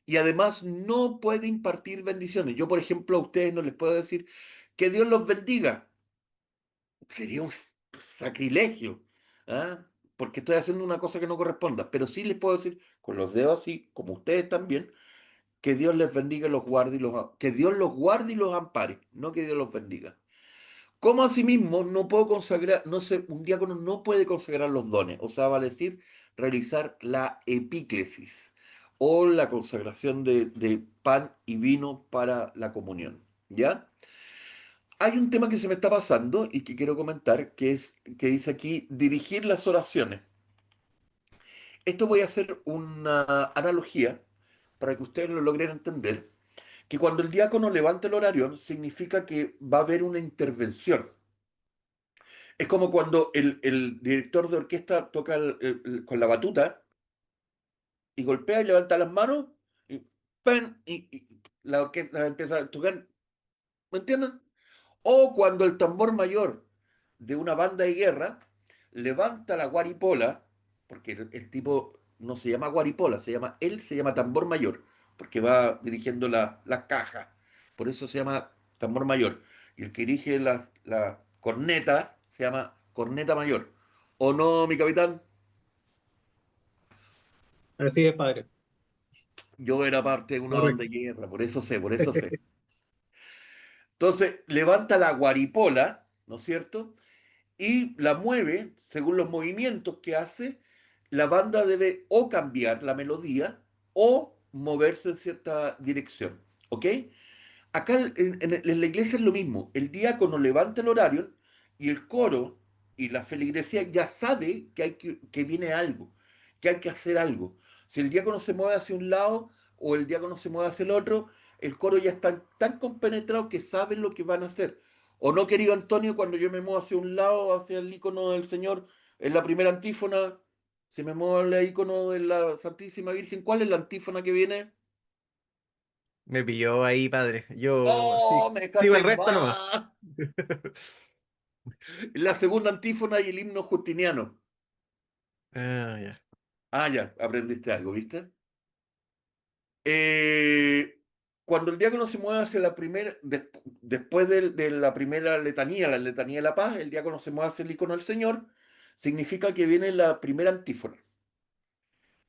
Y además no puede impartir bendiciones. Yo, por ejemplo, a ustedes no les puedo decir que Dios los bendiga. Sería un sacrilegio, ¿ah? Porque estoy haciendo una cosa que no corresponda. Pero sí les puedo decir, con los dedos así, como ustedes también, que Dios les bendiga y los guarde que Dios los guarde y los ampare, no que Dios los bendiga. Como asimismo no puedo consagrar, no sé, un diácono no puede consagrar los dones, o sea, vale decir, realizar la epíclesis o la consagración de pan y vino para la comunión, ¿ya? Hay un tema que se me está pasando y que quiero comentar, que dice aquí, dirigir las oraciones. Esto voy a hacer una analogía para que ustedes lo logren entender, que cuando el diácono levanta el horario significa que va a haber una intervención. Es como cuando el director de orquesta toca con la batuta y golpea y levanta las manos y, ¡pam! Y la orquesta empieza a tocar. ¿Me entienden? O cuando el tambor mayor de una banda de guerra levanta la guaripola, porque el tipo no se llama guaripola, él se llama tambor mayor, porque va dirigiendo las cajas. Por eso se llama tambor mayor. Y el que dirige la corneta se llama corneta mayor. ¿O no, mi capitán? Así es, padre. Yo era parte de una banda Correcto. de guerra, por eso sé, por eso sé. Entonces, levanta la guaripola, ¿no es cierto? Y la mueve según los movimientos que hace. La banda debe o cambiar la melodía o moverse en cierta dirección. ¿Ok? Acá en la iglesia es lo mismo. El diácono levanta el horario, Y el coro y la feligresía ya sabe que viene algo, que hay que hacer algo. Si el diácono se mueve hacia un lado o el diácono se mueve hacia el otro, el coro ya está tan compenetrado que saben lo que van a hacer. ¿O no, querido Antonio, cuando yo me muevo hacia un lado, hacia el icono del Señor, en la primera antífona, si me muevo al icono de la Santísima Virgen, ¿cuál es la antífona que viene? Me pilló ahí, padre. Yo ¡Oh, me sigo el dejaste resto nomás. más! La segunda antífona y el himno justiniano. Ah, ya. Ah, ya, aprendiste algo, ¿viste? Eh, Cuando el diácono se mueve hacia la primera, después de la primera letanía, la letanía de la paz, el diácono se mueve hacia el icono del Señor, significa que viene la primera antífona.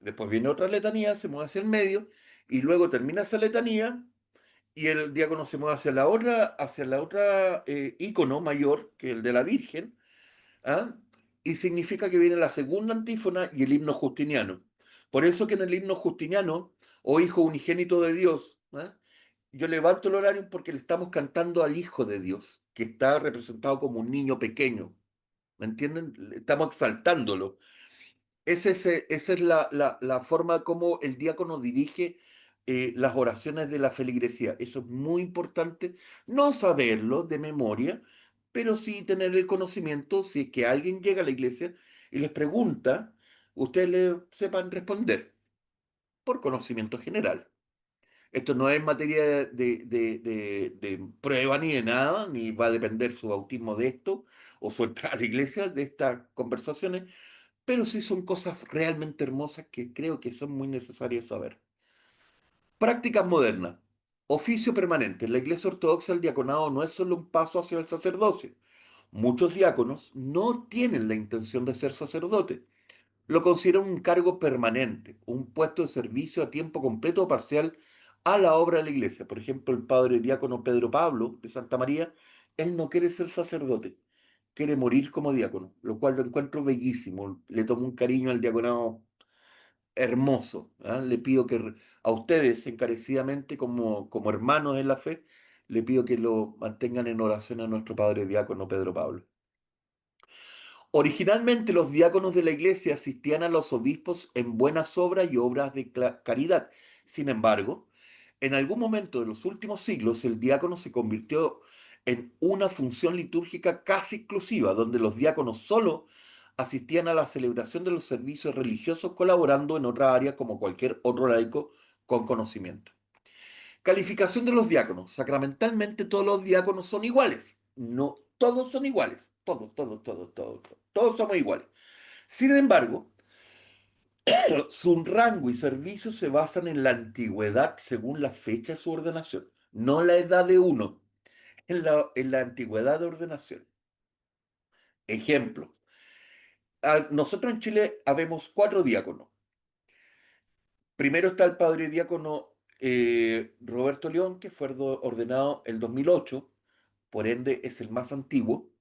Después viene otra letanía, se mueve hacia el medio, y luego termina esa letanía, y el diácono se mueve hacia la otra icono mayor, que el de la Virgen, ¿ah? Y significa que viene la segunda antífona y el himno justiniano. Por eso que en el himno justiniano, o Hijo unigénito de Dios, ¿ah? Yo levanto el horario porque le estamos cantando al Hijo de Dios, que está representado como un niño pequeño. ¿Me entienden? Estamos exaltándolo. Esa es la forma como el diácono dirige las oraciones de la feligresía. Eso es muy importante, no saberlo de memoria, pero sí tener el conocimiento si es que alguien llega a la iglesia y les pregunta, ustedes le sepan responder por conocimiento general. Esto no es materia de prueba ni de nada, ni va a depender su bautismo de esto o su entrada a la iglesia de estas conversaciones, pero sí son cosas realmente hermosas que creo que son muy necesarias saber. Prácticas modernas. Oficio permanente. En la Iglesia Ortodoxa el diaconado no es solo un paso hacia el sacerdocio. Muchos diáconos no tienen la intención de ser sacerdotes. Lo consideran un cargo permanente, un puesto de servicio a tiempo completo o parcial a la obra de la Iglesia. Por ejemplo, el padre diácono Pedro Pablo de Santa María, él no quiere ser sacerdote, quiere morir como diácono, lo cual lo encuentro bellísimo. Le tomo un cariño al diaconado hermoso. ¿Ah? Le pido que a ustedes encarecidamente como hermanos en la fe, le pido que lo mantengan en oración a nuestro padre diácono Pedro Pablo. Originalmente los diáconos de la iglesia asistían a los obispos en buenas obras y obras de caridad. Sin embargo, en algún momento de los últimos siglos el diácono se convirtió en una función litúrgica casi exclusiva, donde los diáconos solo asistían a la celebración de los servicios religiosos colaborando en otra área como cualquier otro laico con conocimiento. Calificación de los diáconos. Sacramentalmente todos los diáconos son iguales. No, todos son iguales. Todos somos iguales. Sin embargo, su rango y servicio se basan en la antigüedad según la fecha de su ordenación, no la edad de uno, en la antigüedad de ordenación. Ejemplo, nosotros en Chile habemos 4 diáconos. Primero está el padre diácono Roberto León, que fue ordenado el 2008, por ende es el más antiguo.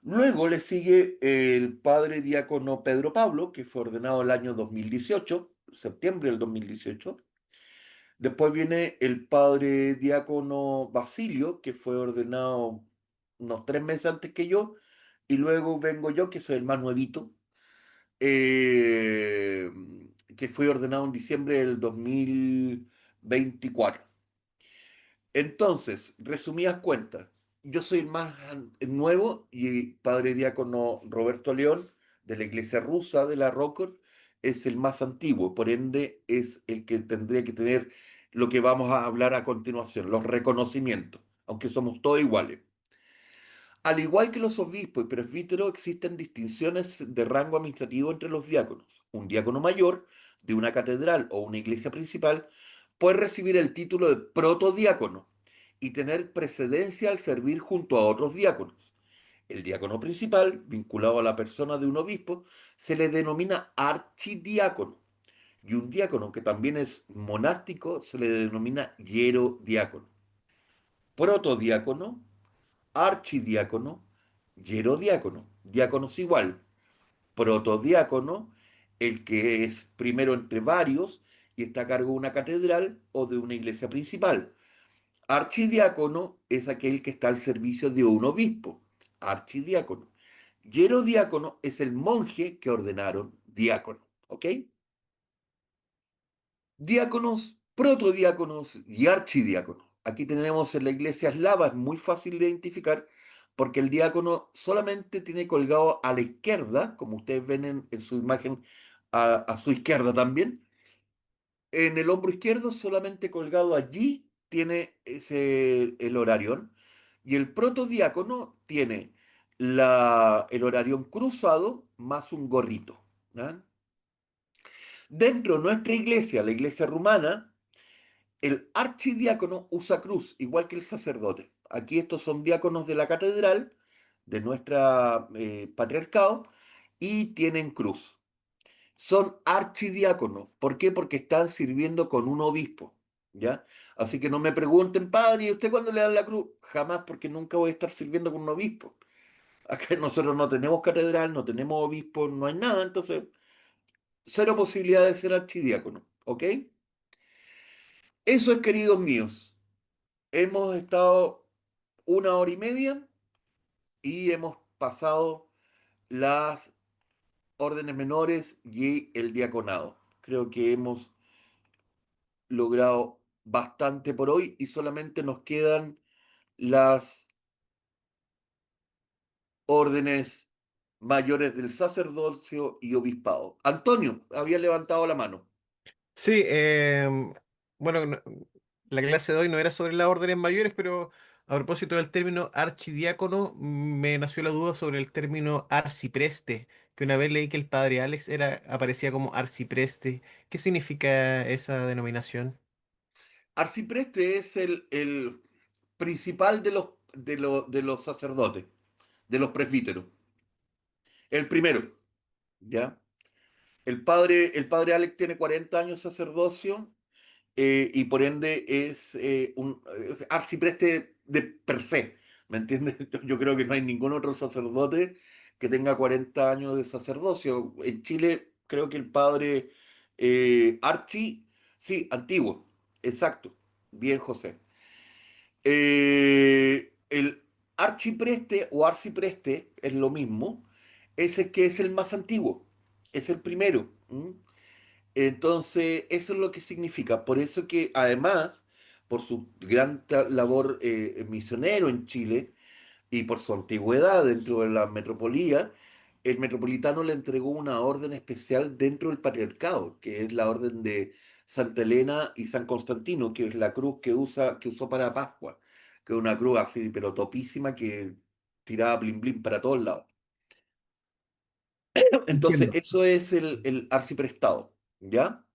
Luego le sigue el padre diácono Pedro Pablo, que fue ordenado el año 2018, septiembre del 2018. Después viene el padre diácono Basilio, que fue ordenado unos 3 meses antes que yo. Y luego vengo yo, que soy el más nuevito, eh, que fue ordenado en diciembre del 2024. Entonces, resumidas cuentas, yo soy el más nuevo y padre diácono Roberto León de la iglesia rusa de la Rockford es el más antiguo, por ende es el que tendría que tener lo que vamos a hablar a continuación, los reconocimientos, aunque somos todos iguales. Al igual que los obispos y presbíteros, existen distinciones de rango administrativo entre los diáconos. Un diácono mayor de una catedral o una iglesia principal puede recibir el título de protodiácono y tener precedencia al servir junto a otros diáconos. El diácono principal, vinculado a la persona de un obispo, se le denomina archidiácono. Y un diácono que también es monástico se le denomina hierodiácono. Protodiácono, archidiácono, hierodiácono, diáconos igual, protodiácono, el que es primero entre varios y está a cargo de una catedral o de una iglesia principal. Archidiácono es aquel que está al servicio de un obispo. archidiácono. Hierodiácono es el monje que ordenaron diácono, ¿ok? Diáconos, protodiáconos y archidiáconos. Aquí tenemos en la iglesia eslava, es muy fácil de identificar porque el diácono solamente tiene colgado a la izquierda, como ustedes ven en su imagen, a su izquierda también. En el hombro izquierdo, solamente colgado allí, tiene el horarión. Y el protodiácono tiene el horarión cruzado más un gorrito. ¿Ya? Dentro de nuestra iglesia, la iglesia rumana, el archidiácono usa cruz, igual que el sacerdote. Aquí estos son diáconos de la catedral, de nuestra patriarcado, y tienen cruz. Son archidiáconos. ¿Por qué? Porque están sirviendo con un obispo, ¿ya? Así que no me pregunten, padre, ¿y usted cuándo le dan la cruz? Jamás, porque nunca voy a estar sirviendo con un obispo. Acá nosotros no tenemos catedral, no tenemos obispo, no hay nada, entonces cero posibilidad de ser archidiácono, ¿ok? Eso es, queridos míos. Hemos estado 1 hora y media y hemos pasado las órdenes menores y el diaconado. Creo que hemos logrado bastante por hoy y solamente nos quedan las órdenes mayores del sacerdocio y obispado. Antonio había levantado la mano. Sí, bueno, la clase de hoy no era sobre las órdenes mayores, pero a propósito del término archidiácono, me nació la duda sobre el término arcipreste, que una vez leí que el padre Alex aparecía como arcipreste. ¿Qué significa esa denominación? Arcipreste es el principal de los sacerdotes, de los presbíteros. El primero, ¿ya? El padre Alex tiene 40 años de sacerdocio y por ende es un arcipreste de per se, ¿me entiendes? Yo creo que no hay ningún otro sacerdote que tenga 40 años de sacerdocio. En Chile creo que el padre sí, antiguo, exacto, bien José. El archipreste o arcipreste es lo mismo, es el que es el más antiguo, es el primero. ¿M? Entonces, eso es lo que significa. Por eso que además, por su gran labor misionero en Chile y por su antigüedad dentro de la metropolía, el metropolitano le entregó una orden especial dentro del patriarcado, que es la orden de Santa Elena y San Constantino, que es la cruz que usó para Pascua, que es una cruz así, pero topísima que tiraba blin blin para todos lados. Entonces, Entiendo. eso es el arciprestado, ¿ya?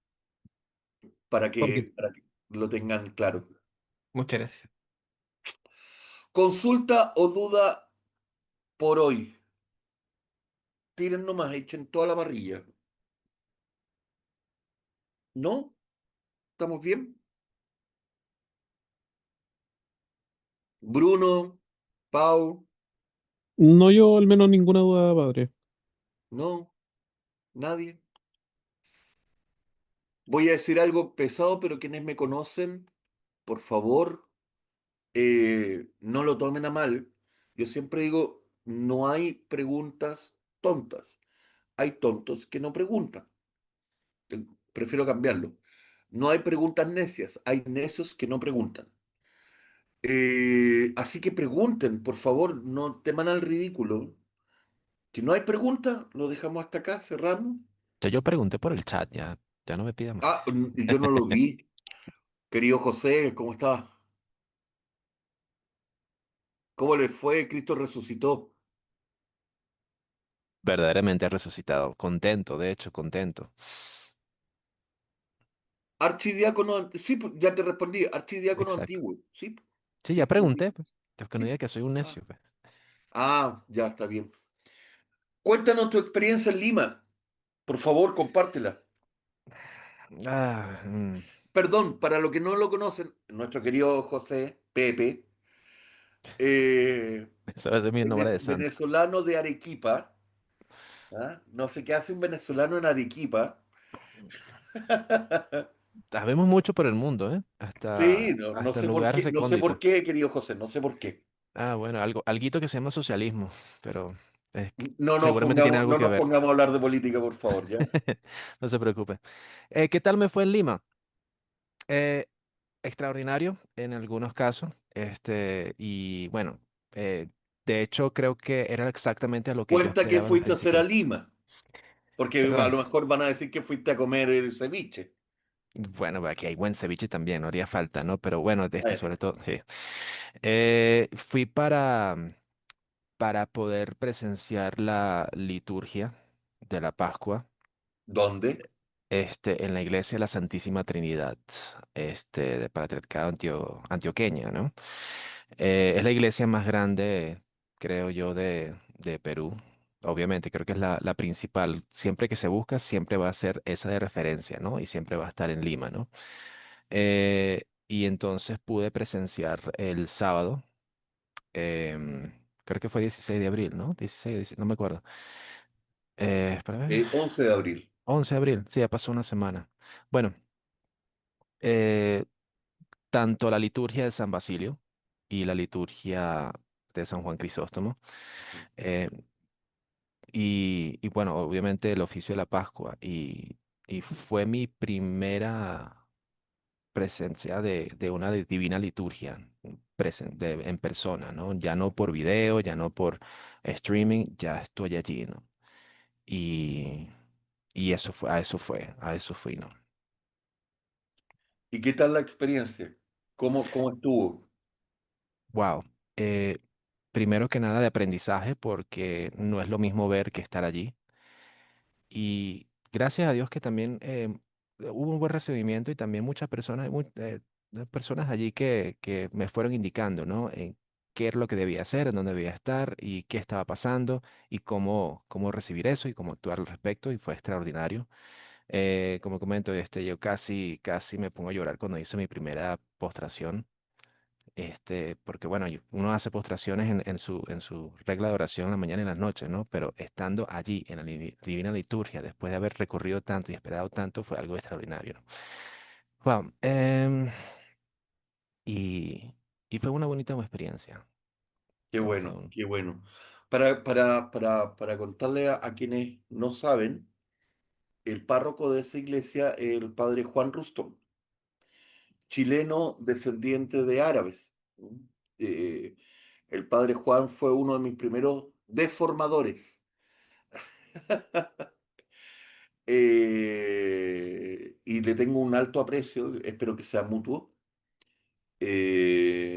para Ok, que, para que lo tengan claro. muchas gracias. Consulta o duda por hoy. Tiren nomás, echen toda la parrilla. ¿No? ¿Estamos bien? Bruno, Pau, No, yo al menos ninguna duda, padre. no, nadie. Voy a decir algo pesado, pero quienes me conocen, por favor, no lo tomen a mal. Yo siempre digo, no hay preguntas tontas. Hay tontos que no preguntan. Prefiero cambiarlo. No hay preguntas necias, hay necios que no preguntan. Así que pregunten, por favor, no teman al ridículo. Si no hay preguntas, lo dejamos hasta acá, cerramos. Yo pregunté por el chat, ya no me pida más. Yo no lo vi. Querido José, ¿cómo está? ¿Cómo le fue? Cristo resucitó. Verdaderamente ha resucitado. Contento, de hecho, contento. Archidiácono, sí, pues, ya te respondí, archidiácono Exacto. antiguo, sí. Sí, ya Muy bien. pregunté, pues. Es que no Sí. diga que soy un Ah, necio, pues. ya está bien. Cuéntanos tu experiencia en Lima. Por favor, compártela. Ah, Perdón, para los que no lo conocen, nuestro querido José Pepe, eh, esa va a ser mi nombre de santo. venezolano de Arequipa. ¿Ah? No sé qué hace un venezolano en Arequipa. Sabemos mucho por el mundo, ¿eh? Sí, Hasta, no hasta sé en por lugares qué, no sé por recónditos. qué, querido José, no sé por qué. Ah, bueno, alguito que se llama socialismo, pero seguramente tiene algo No que nos ver. pongamos a hablar de política, por favor, ¿ya? No se preocupe. ¿Qué tal me fue en Lima? Eh, Extraordinario en algunos casos. Y bueno, eh, de hecho creo que era exactamente a lo que yo Cuenta que esperaba al fuiste a hacer a principio. Lima, porque a Perdón. lo mejor van a decir que fuiste a comer el ceviche. Bueno, aquí hay buen ceviche también, no haría falta, ¿no? Pero bueno, de este Eh, sobre todo, sí. Fui para poder presenciar la liturgia de la Pascua, ¿Dónde? en la iglesia de la Santísima Trinidad, de Patriarcado Antioqueña, ¿no? Es la iglesia más grande, creo yo, de Perú. Obviamente, creo que es la principal. Siempre que se busca, siempre va a ser esa de referencia, ¿no? Y siempre va a estar en Lima, ¿no? Y entonces pude presenciar el sábado, creo que fue 16 de abril, ¿no? 16, 17, no me acuerdo. Espera, a ver. 11 de abril. 11 de abril, sí, ya pasó una semana. Bueno, eh, tanto la liturgia de San Basilio y la liturgia de San Juan Crisóstomo, eh, y bueno, obviamente el oficio de la Pascua, y fue mi primera presencia de una divina liturgia en persona, ¿no? Ya no por video, ya no por streaming, ya estoy allí, ¿no? Y, y eso fue, a eso fui, ¿no? ¿Y qué tal la experiencia? ¿Cómo estuvo? Wow. Primero que nada de aprendizaje, porque no es lo mismo ver que estar allí. Y gracias a Dios que también hubo un buen recibimiento y también muchas personas, personas allí que me fueron indicando, ¿no? En qué era lo que debía hacer, en dónde debía estar y qué estaba pasando y cómo recibir eso y cómo actuar al respecto. Y fue extraordinario. Como comento, yo casi me pongo a llorar cuando hice mi primera postración. Porque bueno, uno hace postraciones en su regla de oración en la mañana y en las noches, ¿no? Pero estando allí en la divina liturgia, después de haber recorrido tanto y esperado tanto, fue algo extraordinario, ¿no? Wow, y, y fue una bonita experiencia. Qué Fue bueno, qué bueno. Para contarle a quienes no saben, el párroco de esa iglesia es el padre Juan Rustón, chileno descendiente de árabes. Eh, el padre Juan fue uno de mis primeros deformadores. Y le tengo un alto aprecio, espero que sea mutuo.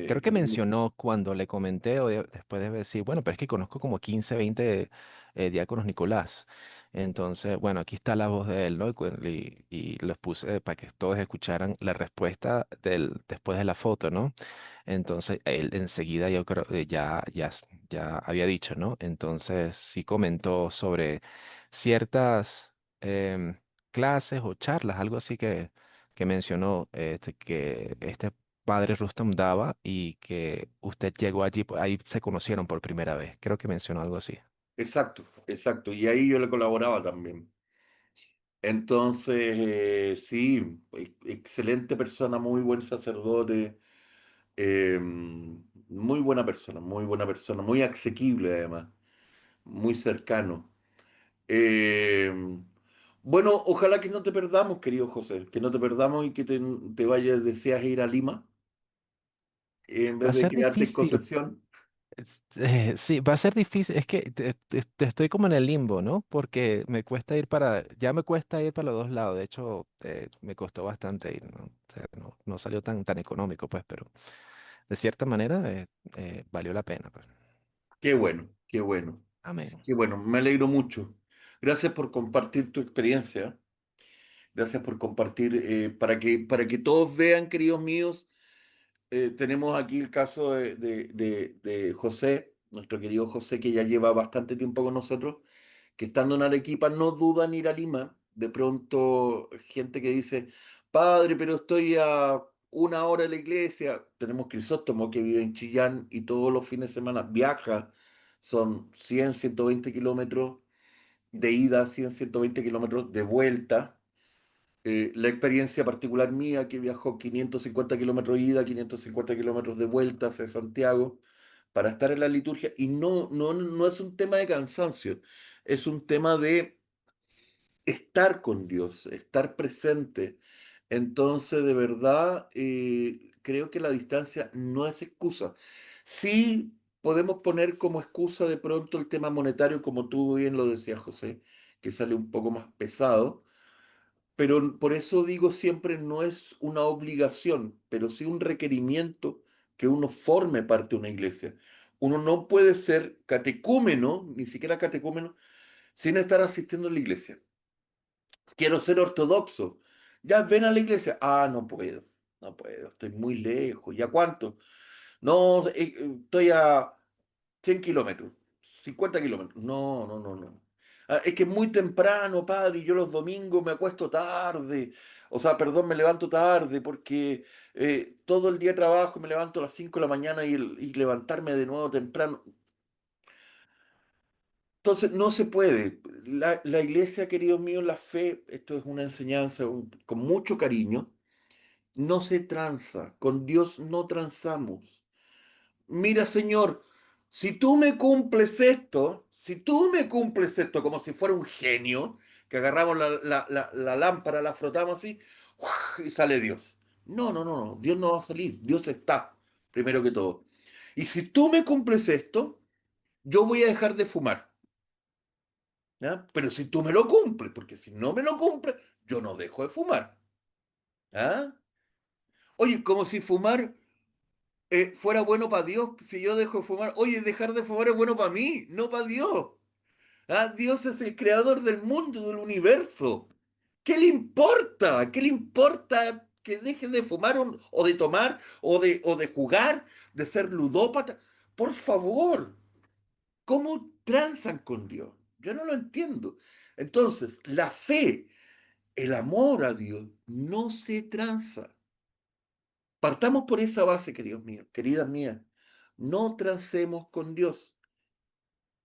Creo que mencionó cuando le comenté, después de decir, bueno, pero es que conozco como 15 20 diáconos Nicolás. Entonces, bueno, aquí está la voz de él, ¿no? Y los puse para que todos escucharan la respuesta después de la foto, ¿no? Entonces, él enseguida yo creo ya había dicho, ¿no? Entonces, sí comentó sobre ciertas clases o charlas, algo así que mencionó, que padre Rustam daba y que usted llegó allí, ahí se conocieron por primera vez. Creo que mencionó algo así. Exacto, exacto. Y ahí yo le colaboraba también. Entonces, sí, excelente persona, muy buen sacerdote, muy buena persona, muy asequible además, muy cercano. Eh, bueno, ojalá que no te perdamos, querido José, que no te perdamos y que te vayas, deseas ir a Lima en Va a vez de ser quedarte en difícil. Concepción. Sí, va a ser difícil. Es que estoy como en el limbo, ¿no? Porque ya me cuesta ir para los dos lados. De hecho, me costó bastante ir, ¿no? O sea, no salió tan económico, pues, pero de cierta manera valió la pena, pues. Qué bueno, qué bueno, Amén. qué bueno, me alegro mucho. Gracias por compartir tu experiencia. Gracias por compartir, para que todos vean, queridos míos, tenemos aquí el caso de José, nuestro querido José, que ya lleva bastante tiempo con nosotros, que estando en Arequipa no duda en ir a Lima. De pronto, gente que dice, padre, pero estoy a 1 hora de la iglesia. Tenemos Crisóstomo que vive en Chillán y todos los fines de semana viaja. Son 100, 120 kilómetros de ida, 100, 120 kilómetros de vuelta. La experiencia particular mía, que viajó 550 kilómetros ida, 550 kilómetros de vuelta hacia Santiago, para estar en la liturgia y no es un tema de cansancio, es un tema de estar con Dios, estar presente. Entonces, de verdad, creo que la distancia no es excusa. Sí podemos poner como excusa de pronto el tema monetario, como tú bien lo decías, José, que sale un poco más pesado, pero por eso digo siempre no es una obligación, pero sí un requerimiento que uno forme parte de una iglesia. Uno no puede ser catecúmeno, ni siquiera catecúmeno, sin estar asistiendo a la iglesia. Quiero ser ortodoxo. Ya ven a la iglesia. Ah, no puedo, estoy muy lejos. ¿Y a cuánto? No, estoy a 100 kilómetros, 50 kilómetros. No. Ah, es que es muy temprano, padre, y yo los domingos me acuesto tarde. O sea, perdón, me levanto tarde porque todo el día trabajo y me levanto a las 5 de la mañana y levantarme de nuevo temprano. Entonces, no se puede. La iglesia, queridos míos, la fe, esto es una enseñanza con mucho cariño, no se tranza. Con Dios no transamos. Mira, Señor, si tú me cumples esto como si fuera un genio, que agarramos la lámpara, la frotamos así, ¡uaj! Y sale Dios. No. Dios no va a salir. Dios está, primero que todo. Y si tú me cumples esto, yo voy a dejar de fumar. ¿Ya? Pero si tú me lo cumples, porque si no me lo cumples, yo no dejo de fumar. ¿Ah? Oye, como si fumar fuera bueno para Dios, si yo dejo de fumar. Oye, dejar de fumar es bueno para mí, no para Dios. ¿Ah? Dios es el creador del mundo, del universo. ¿Qué le importa? ¿Qué le importa que deje de fumar o de tomar o de jugar, de ser ludópata? Por favor, ¿cómo transan con Dios? Yo no lo entiendo. Entonces, la fe, el amor a Dios no se tranza. Partamos por esa base, queridos míos, queridas mías. No transemos con Dios.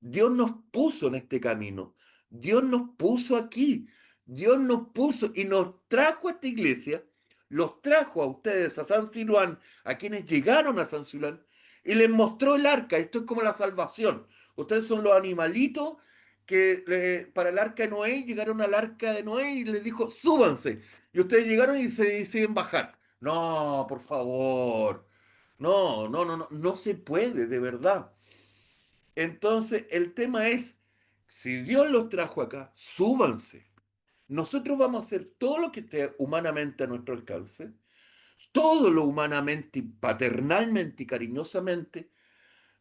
Dios nos puso en este camino. Dios nos puso aquí. Dios nos puso y nos trajo a esta iglesia. Los trajo a ustedes, a San Siluán, a quienes llegaron a San Siluán, y les mostró el arca. Esto es como la salvación. Ustedes son los animalitos que para el arca de Noé llegaron al arca de Noé y les dijo, súbanse. Y ustedes llegaron y se deciden bajar. No, por favor. No se puede, de verdad. Entonces, el tema es, si Dios los trajo acá, súbanse. Nosotros vamos a hacer todo lo que esté humanamente a nuestro alcance, todo lo humanamente, y paternalmente y cariñosamente,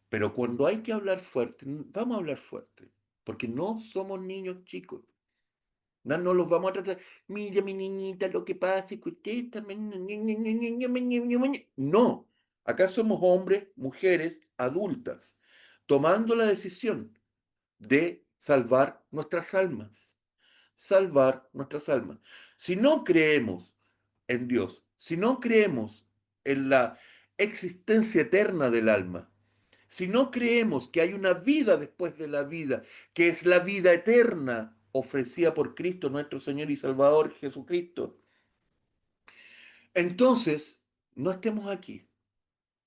pero cuando hay que hablar fuerte, vamos a hablar fuerte, porque no somos niños chicos. No los vamos a tratar, mira mi niñita, lo que pasa es que usted está... No, acá somos hombres, mujeres, adultas, tomando la decisión de salvar nuestras almas. Salvar nuestras almas. Si no creemos en Dios, si no creemos en la existencia eterna del alma, si no creemos que hay una vida después de la vida, que es la vida eterna ofrecida por Cristo, nuestro Señor y Salvador Jesucristo, entonces no estemos aquí.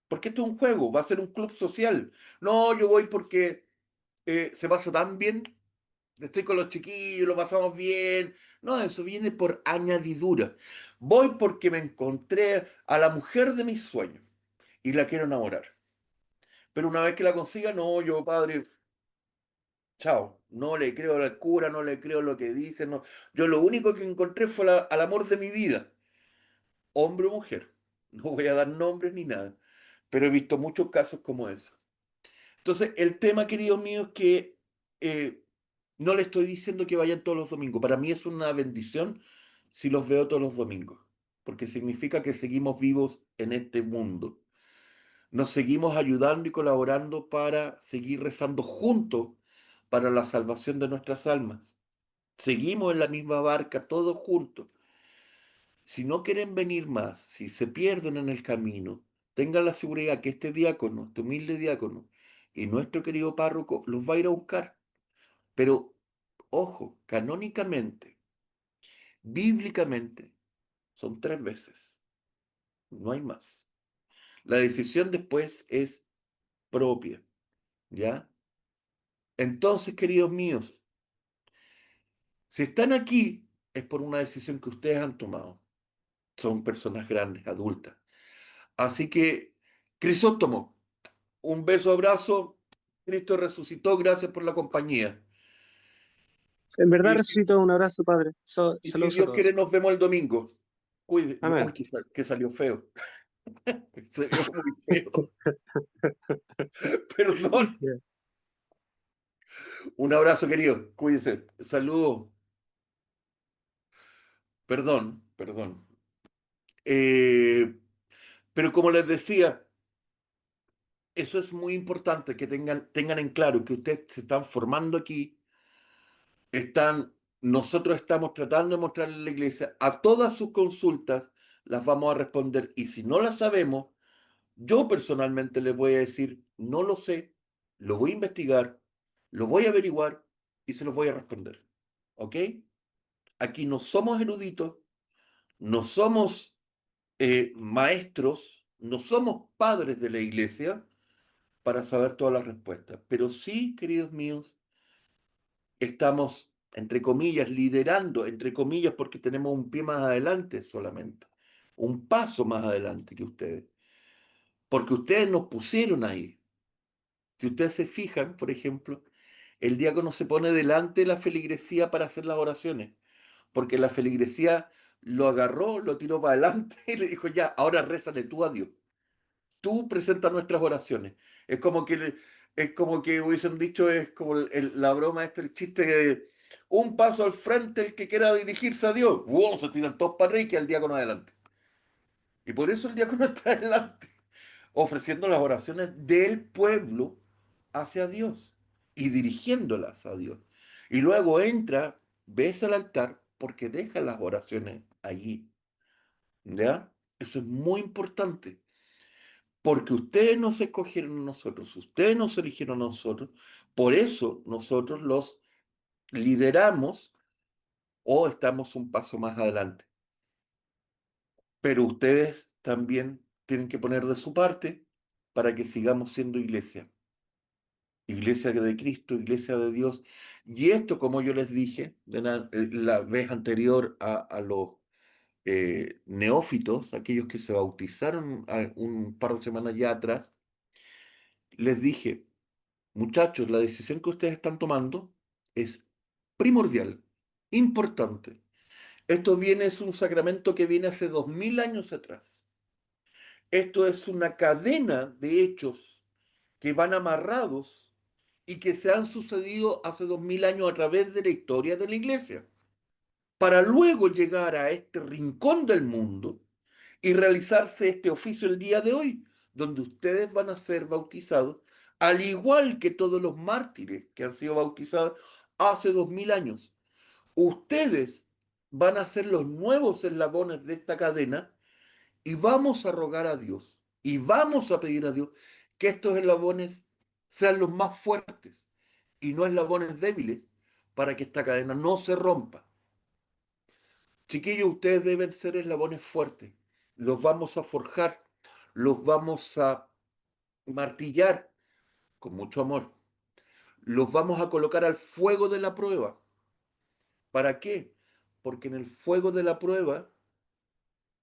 Porque esto es un juego, va a ser un club social. No, yo voy porque se pasa tan bien, estoy con los chiquillos, lo pasamos bien. No, eso viene por añadidura. Voy porque me encontré a la mujer de mis sueños y la quiero enamorar. Pero una vez que la consiga, no, yo, padre, chao. No le creo al cura, no le creo lo que dice. No. Yo lo único que encontré fue al amor de mi vida, hombre o mujer. No voy a dar nombres ni nada, pero he visto muchos casos como eso. Entonces, el tema, querido mío, es que eh, no le estoy diciendo que vayan todos los domingos. Para mí es una bendición si los veo todos los domingos, porque significa que seguimos vivos en este mundo. Nos seguimos ayudando y colaborando para seguir rezando juntos para la salvación de nuestras almas. Seguimos en la misma barca, todos juntos. Si no quieren venir más, si se pierden en el camino, tengan la seguridad que este diácono, este humilde diácono y nuestro querido párroco los va a ir a buscar. Pero, ojo, canónicamente, bíblicamente, son 3 veces. No hay más. La decisión después es propia, ¿ya? Entonces, queridos míos, si están aquí es por una decisión que ustedes han tomado. Son personas grandes, adultas. Así que, Crisóstomo, un beso, abrazo. Cristo resucitó, gracias por la compañía. En verdad Y si, resucitó. Un abrazo, padre. y si Saludos a Dios quiere, todos. nos vemos el domingo. Cuide. Uy, Amén. que salió feo. Salió muy feo. Perdón. Un abrazo, querido. Cuídense. Saludos. Perdón, perdón. Eh, pero como les decía, eso es muy importante que tengan en claro que ustedes se están formando aquí, nosotros estamos tratando de mostrarle a la iglesia, a todas sus consultas las vamos a responder y si no las sabemos, yo personalmente les voy a decir, no lo sé, lo voy a investigar, lo voy a averiguar y se los voy a responder. ¿Ok? Aquí no somos eruditos, no somos maestros, no somos padres de la iglesia para saber todas las respuestas, pero sí, queridos míos, estamos, entre comillas, liderando, entre comillas, porque tenemos un pie más adelante solamente, un paso más adelante que ustedes, porque ustedes nos pusieron ahí. Si ustedes se fijan, por ejemplo, el diácono se pone delante de la feligresía para hacer las oraciones, porque la feligresía lo agarró, lo tiró para adelante y le dijo, ya, ahora rézale tú a Dios. Tú presentas nuestras oraciones. Es como que, es como que hubiesen dicho, es como la broma, el chiste de un paso al frente el que quiera dirigirse a Dios. ¡Wow! Se tiran todos para arriba y queda el diácono adelante. Y por eso el diácono está adelante, ofreciendo las oraciones del pueblo hacia Dios y dirigiéndolas a Dios. Y luego entra, ves al altar porque deja las oraciones allí. ¿Ya? Eso es muy importante. Porque ustedes nos escogieron a nosotros, ustedes nos eligieron a nosotros, por eso nosotros los lideramos o estamos un paso más adelante. Pero ustedes también tienen que poner de su parte para que sigamos siendo iglesia. Iglesia de Cristo, iglesia de Dios. Y esto, como yo les dije la vez anterior a los neófitos, aquellos que se bautizaron un par de semanas ya atrás, les dije, muchachos, la decisión que ustedes están tomando es primordial, importante. Es un sacramento que viene hace 2000 años atrás. Esto es una cadena de hechos que van amarrados y que se han sucedido hace 2000 años a través de la historia de la iglesia, para luego llegar a este rincón del mundo y realizarse este oficio el día de hoy, donde ustedes van a ser bautizados, al igual que todos los mártires que han sido bautizados hace 2000 años. Ustedes van a ser los nuevos eslabones de esta cadena y vamos a rogar a Dios y vamos a pedir a Dios que estos eslabones sean los más fuertes y no eslabones débiles para que esta cadena no se rompa. Chiquillos, ustedes deben ser eslabones fuertes. Los vamos a forjar, los vamos a martillar con mucho amor. Los vamos a colocar al fuego de la prueba. ¿Para qué? Porque en el fuego de la prueba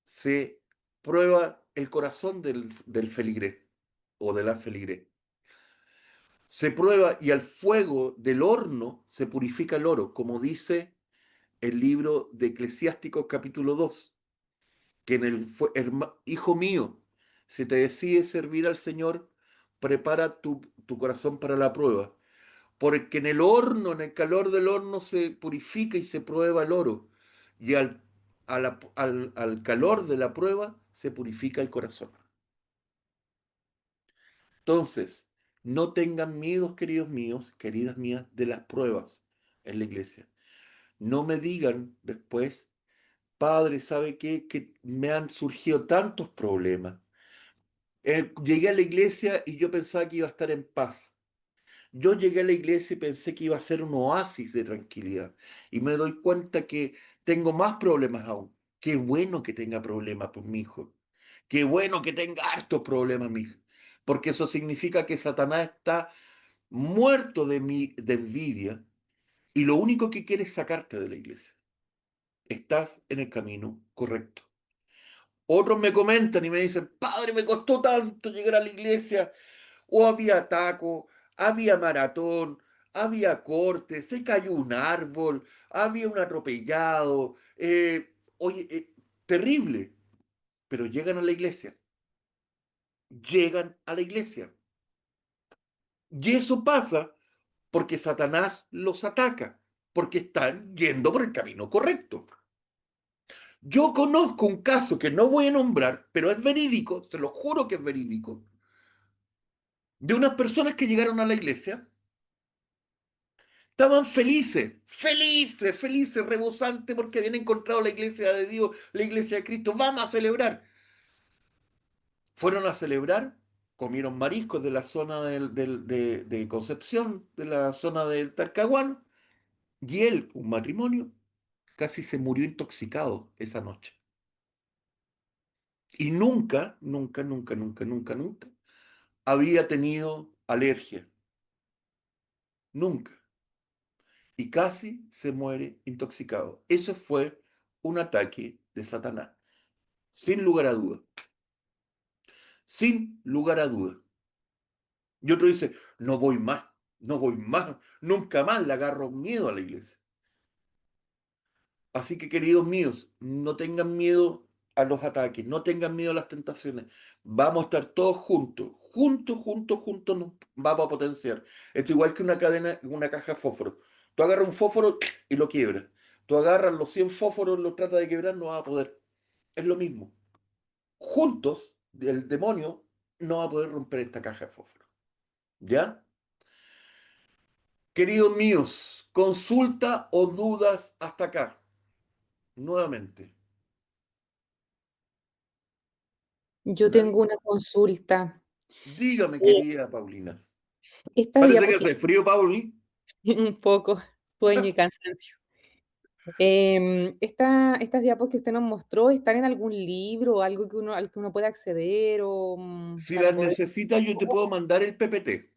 se prueba el corazón del feligrés o de la feligrés. Se prueba y al fuego del horno se purifica el oro, como dice el libro de Eclesiásticos capítulo 2. Que hijo mío, si te decides servir al Señor, prepara tu corazón para la prueba, porque en el horno, en el calor del horno se purifica y se prueba el oro, y al calor de la prueba se purifica el corazón. Entonces, no tengan miedo, queridos míos, queridas mías, de las pruebas en la iglesia. No me digan después, Padre, ¿sabe qué? Que me han surgido tantos problemas. Llegué a la iglesia y yo pensaba que iba a estar en paz. Yo llegué a la iglesia y pensé que iba a ser un oasis de tranquilidad. Y me doy cuenta que tengo más problemas aún. Qué bueno que tenga problemas, pues, mi hijo. Qué bueno que tenga hartos problemas, mi hijo. porque eso significa que Satanás está muerto de envidia y lo único que quiere es sacarte de la iglesia. Estás en el camino correcto. Otros me comentan y me dicen, padre, me costó tanto llegar a la iglesia. O había taco, había maratón, había corte, se cayó un árbol, había un atropellado. Oye, terrible. Pero llegan a la iglesia. Llegan a la iglesia. Y eso pasa porque Satanás los ataca, porque están yendo por el camino correcto. Yo conozco un caso que no voy a nombrar, pero es verídico, se lo juro que es verídico, de unas personas que llegaron a la iglesia, estaban felices, felices, felices, rebosantes porque habían encontrado la iglesia de Dios, la iglesia de Cristo, vamos a celebrar. Fueron a celebrar, comieron mariscos de la zona de Concepción, de la zona del Talcahuano, y él, un matrimonio, casi se murió intoxicado esa noche. Y nunca, nunca, nunca, nunca, nunca, nunca había tenido alergia. Nunca. Y casi se muere intoxicado. Eso fue un ataque de Satanás. Sin lugar a duda. Sin lugar a duda. Y otro dice, no voy más, no voy más, nunca más le agarro miedo a la iglesia. Así que, queridos míos, no tengan miedo a los ataques, no tengan miedo a las tentaciones. Vamos a estar todos juntos, juntos, juntos, juntos nos vamos a potenciar. Esto igual que una cadena, una caja de fósforo. Tú agarras un fósforo y lo quiebras. Tú agarras los 100 fósforos, los tratas de quebrar, no vas a poder. Es lo mismo. Juntos, el demonio no va a poder romper esta caja de fósforo. ¿Ya? Queridos míos, consulta o dudas hasta acá. Nuevamente. Yo ¿Ya? tengo una consulta. Dígame, Eh, querida Paulina. Estas Parece que hace diapositivas, frío, Pauli. un poco, sueño y cansancio. Estas diapos que usted nos mostró, ¿están en algún libro o algo que al que uno pueda acceder o Si para las poder... necesitas, yo te puedo mandar el PPT,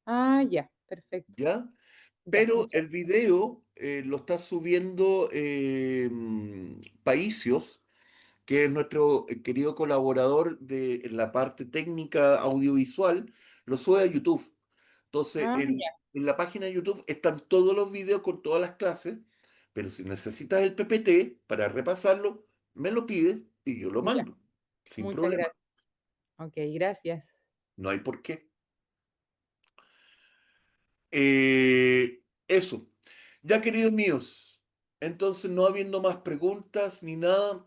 Ah, ya, perfecto. ¿ya? Ya, Pero muchas el video lo está subiendo Paisios, que es nuestro querido colaborador en la parte técnica audiovisual, lo sube a YouTube. Entonces, Ah, ya, en la página de YouTube están todos los videos con todas las clases, pero si necesitas el PPT para repasarlo, me lo pides y yo lo ya, mando, sin muchas problema. gracias. Ok, gracias. No hay por qué. Eso. Ya, queridos míos, entonces no habiendo más preguntas ni nada,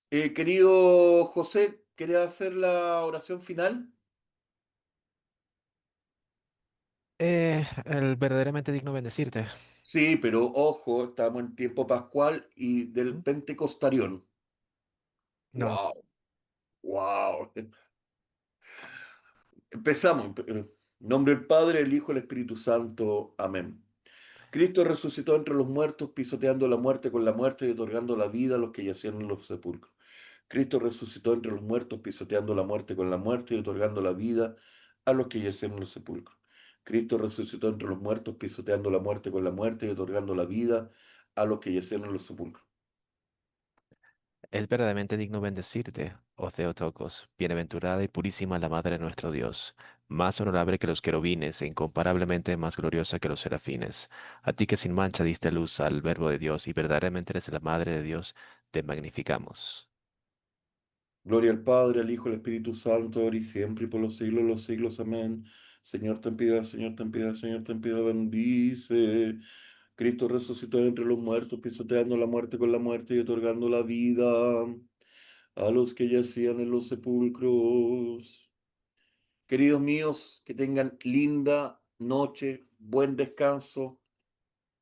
querido José, ¿quería hacer la oración final? El verdaderamente digno bendecirte. Sí, pero ojo, estamos en tiempo pascual y del ¿Mm? Pentecostarión. No, Wow, wow. Empezamos. Nombre del Padre, el Hijo y el Espíritu Santo. Amén. Cristo resucitó entre los muertos, pisoteando la muerte con la muerte y otorgando la vida a los que yacían en los sepulcros. Cristo resucitó entre los muertos, pisoteando la muerte con la muerte y otorgando la vida a los que yacían en los sepulcros. Cristo resucitó entre los muertos, pisoteando la muerte con la muerte y otorgando la vida a los que yacían en los sepulcros. es verdaderamente digno bendecirte, oh Theotokos, bienaventurada y purísima la Madre de nuestro Dios, más honorable que los querubines e incomparablemente más gloriosa que los serafines. A ti que sin mancha diste luz al Verbo de Dios y verdaderamente eres la Madre de Dios, te magnificamos. Gloria al Padre, al Hijo, al Espíritu Santo, ahora y siempre y por los siglos de los siglos. Amén. Señor, ten piedad, Señor, ten piedad, Señor, ten piedad, bendice. Cristo resucitó de entre los muertos, pisoteando la muerte con la muerte y otorgando la vida a los que yacían en los sepulcros. Queridos míos, que tengan linda noche, buen descanso.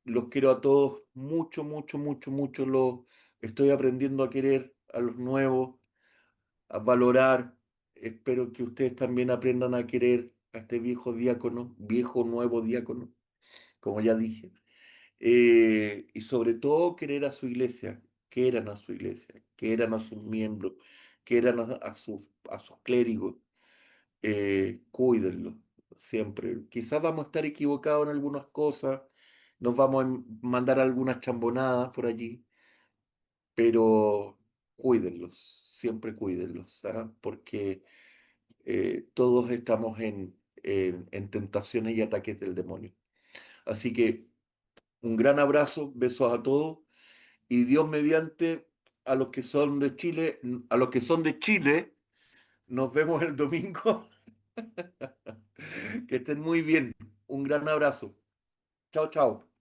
Los quiero a todos mucho, mucho, mucho, mucho. Los estoy aprendiendo a querer a los nuevos, a valorar. Espero que ustedes también aprendan a querer a este viejo diácono, viejo nuevo diácono, como ya dije. Y sobre todo querer a su iglesia, quieran a su iglesia, quieran a sus miembros, quieran a sus clérigos. cuídenlo siempre. Quizás vamos a estar equivocados en algunas cosas, nos vamos a mandar algunas chambonadas por allí, pero cuídenlos, siempre cuídenlos, ¿ah? Porque todos estamos en tentaciones y ataques del demonio. Así que un gran abrazo, besos a todos y Dios mediante a los que son de Chile, a los que son de Chile, nos vemos el domingo. Que estén muy bien. Un gran abrazo. Chao, chao.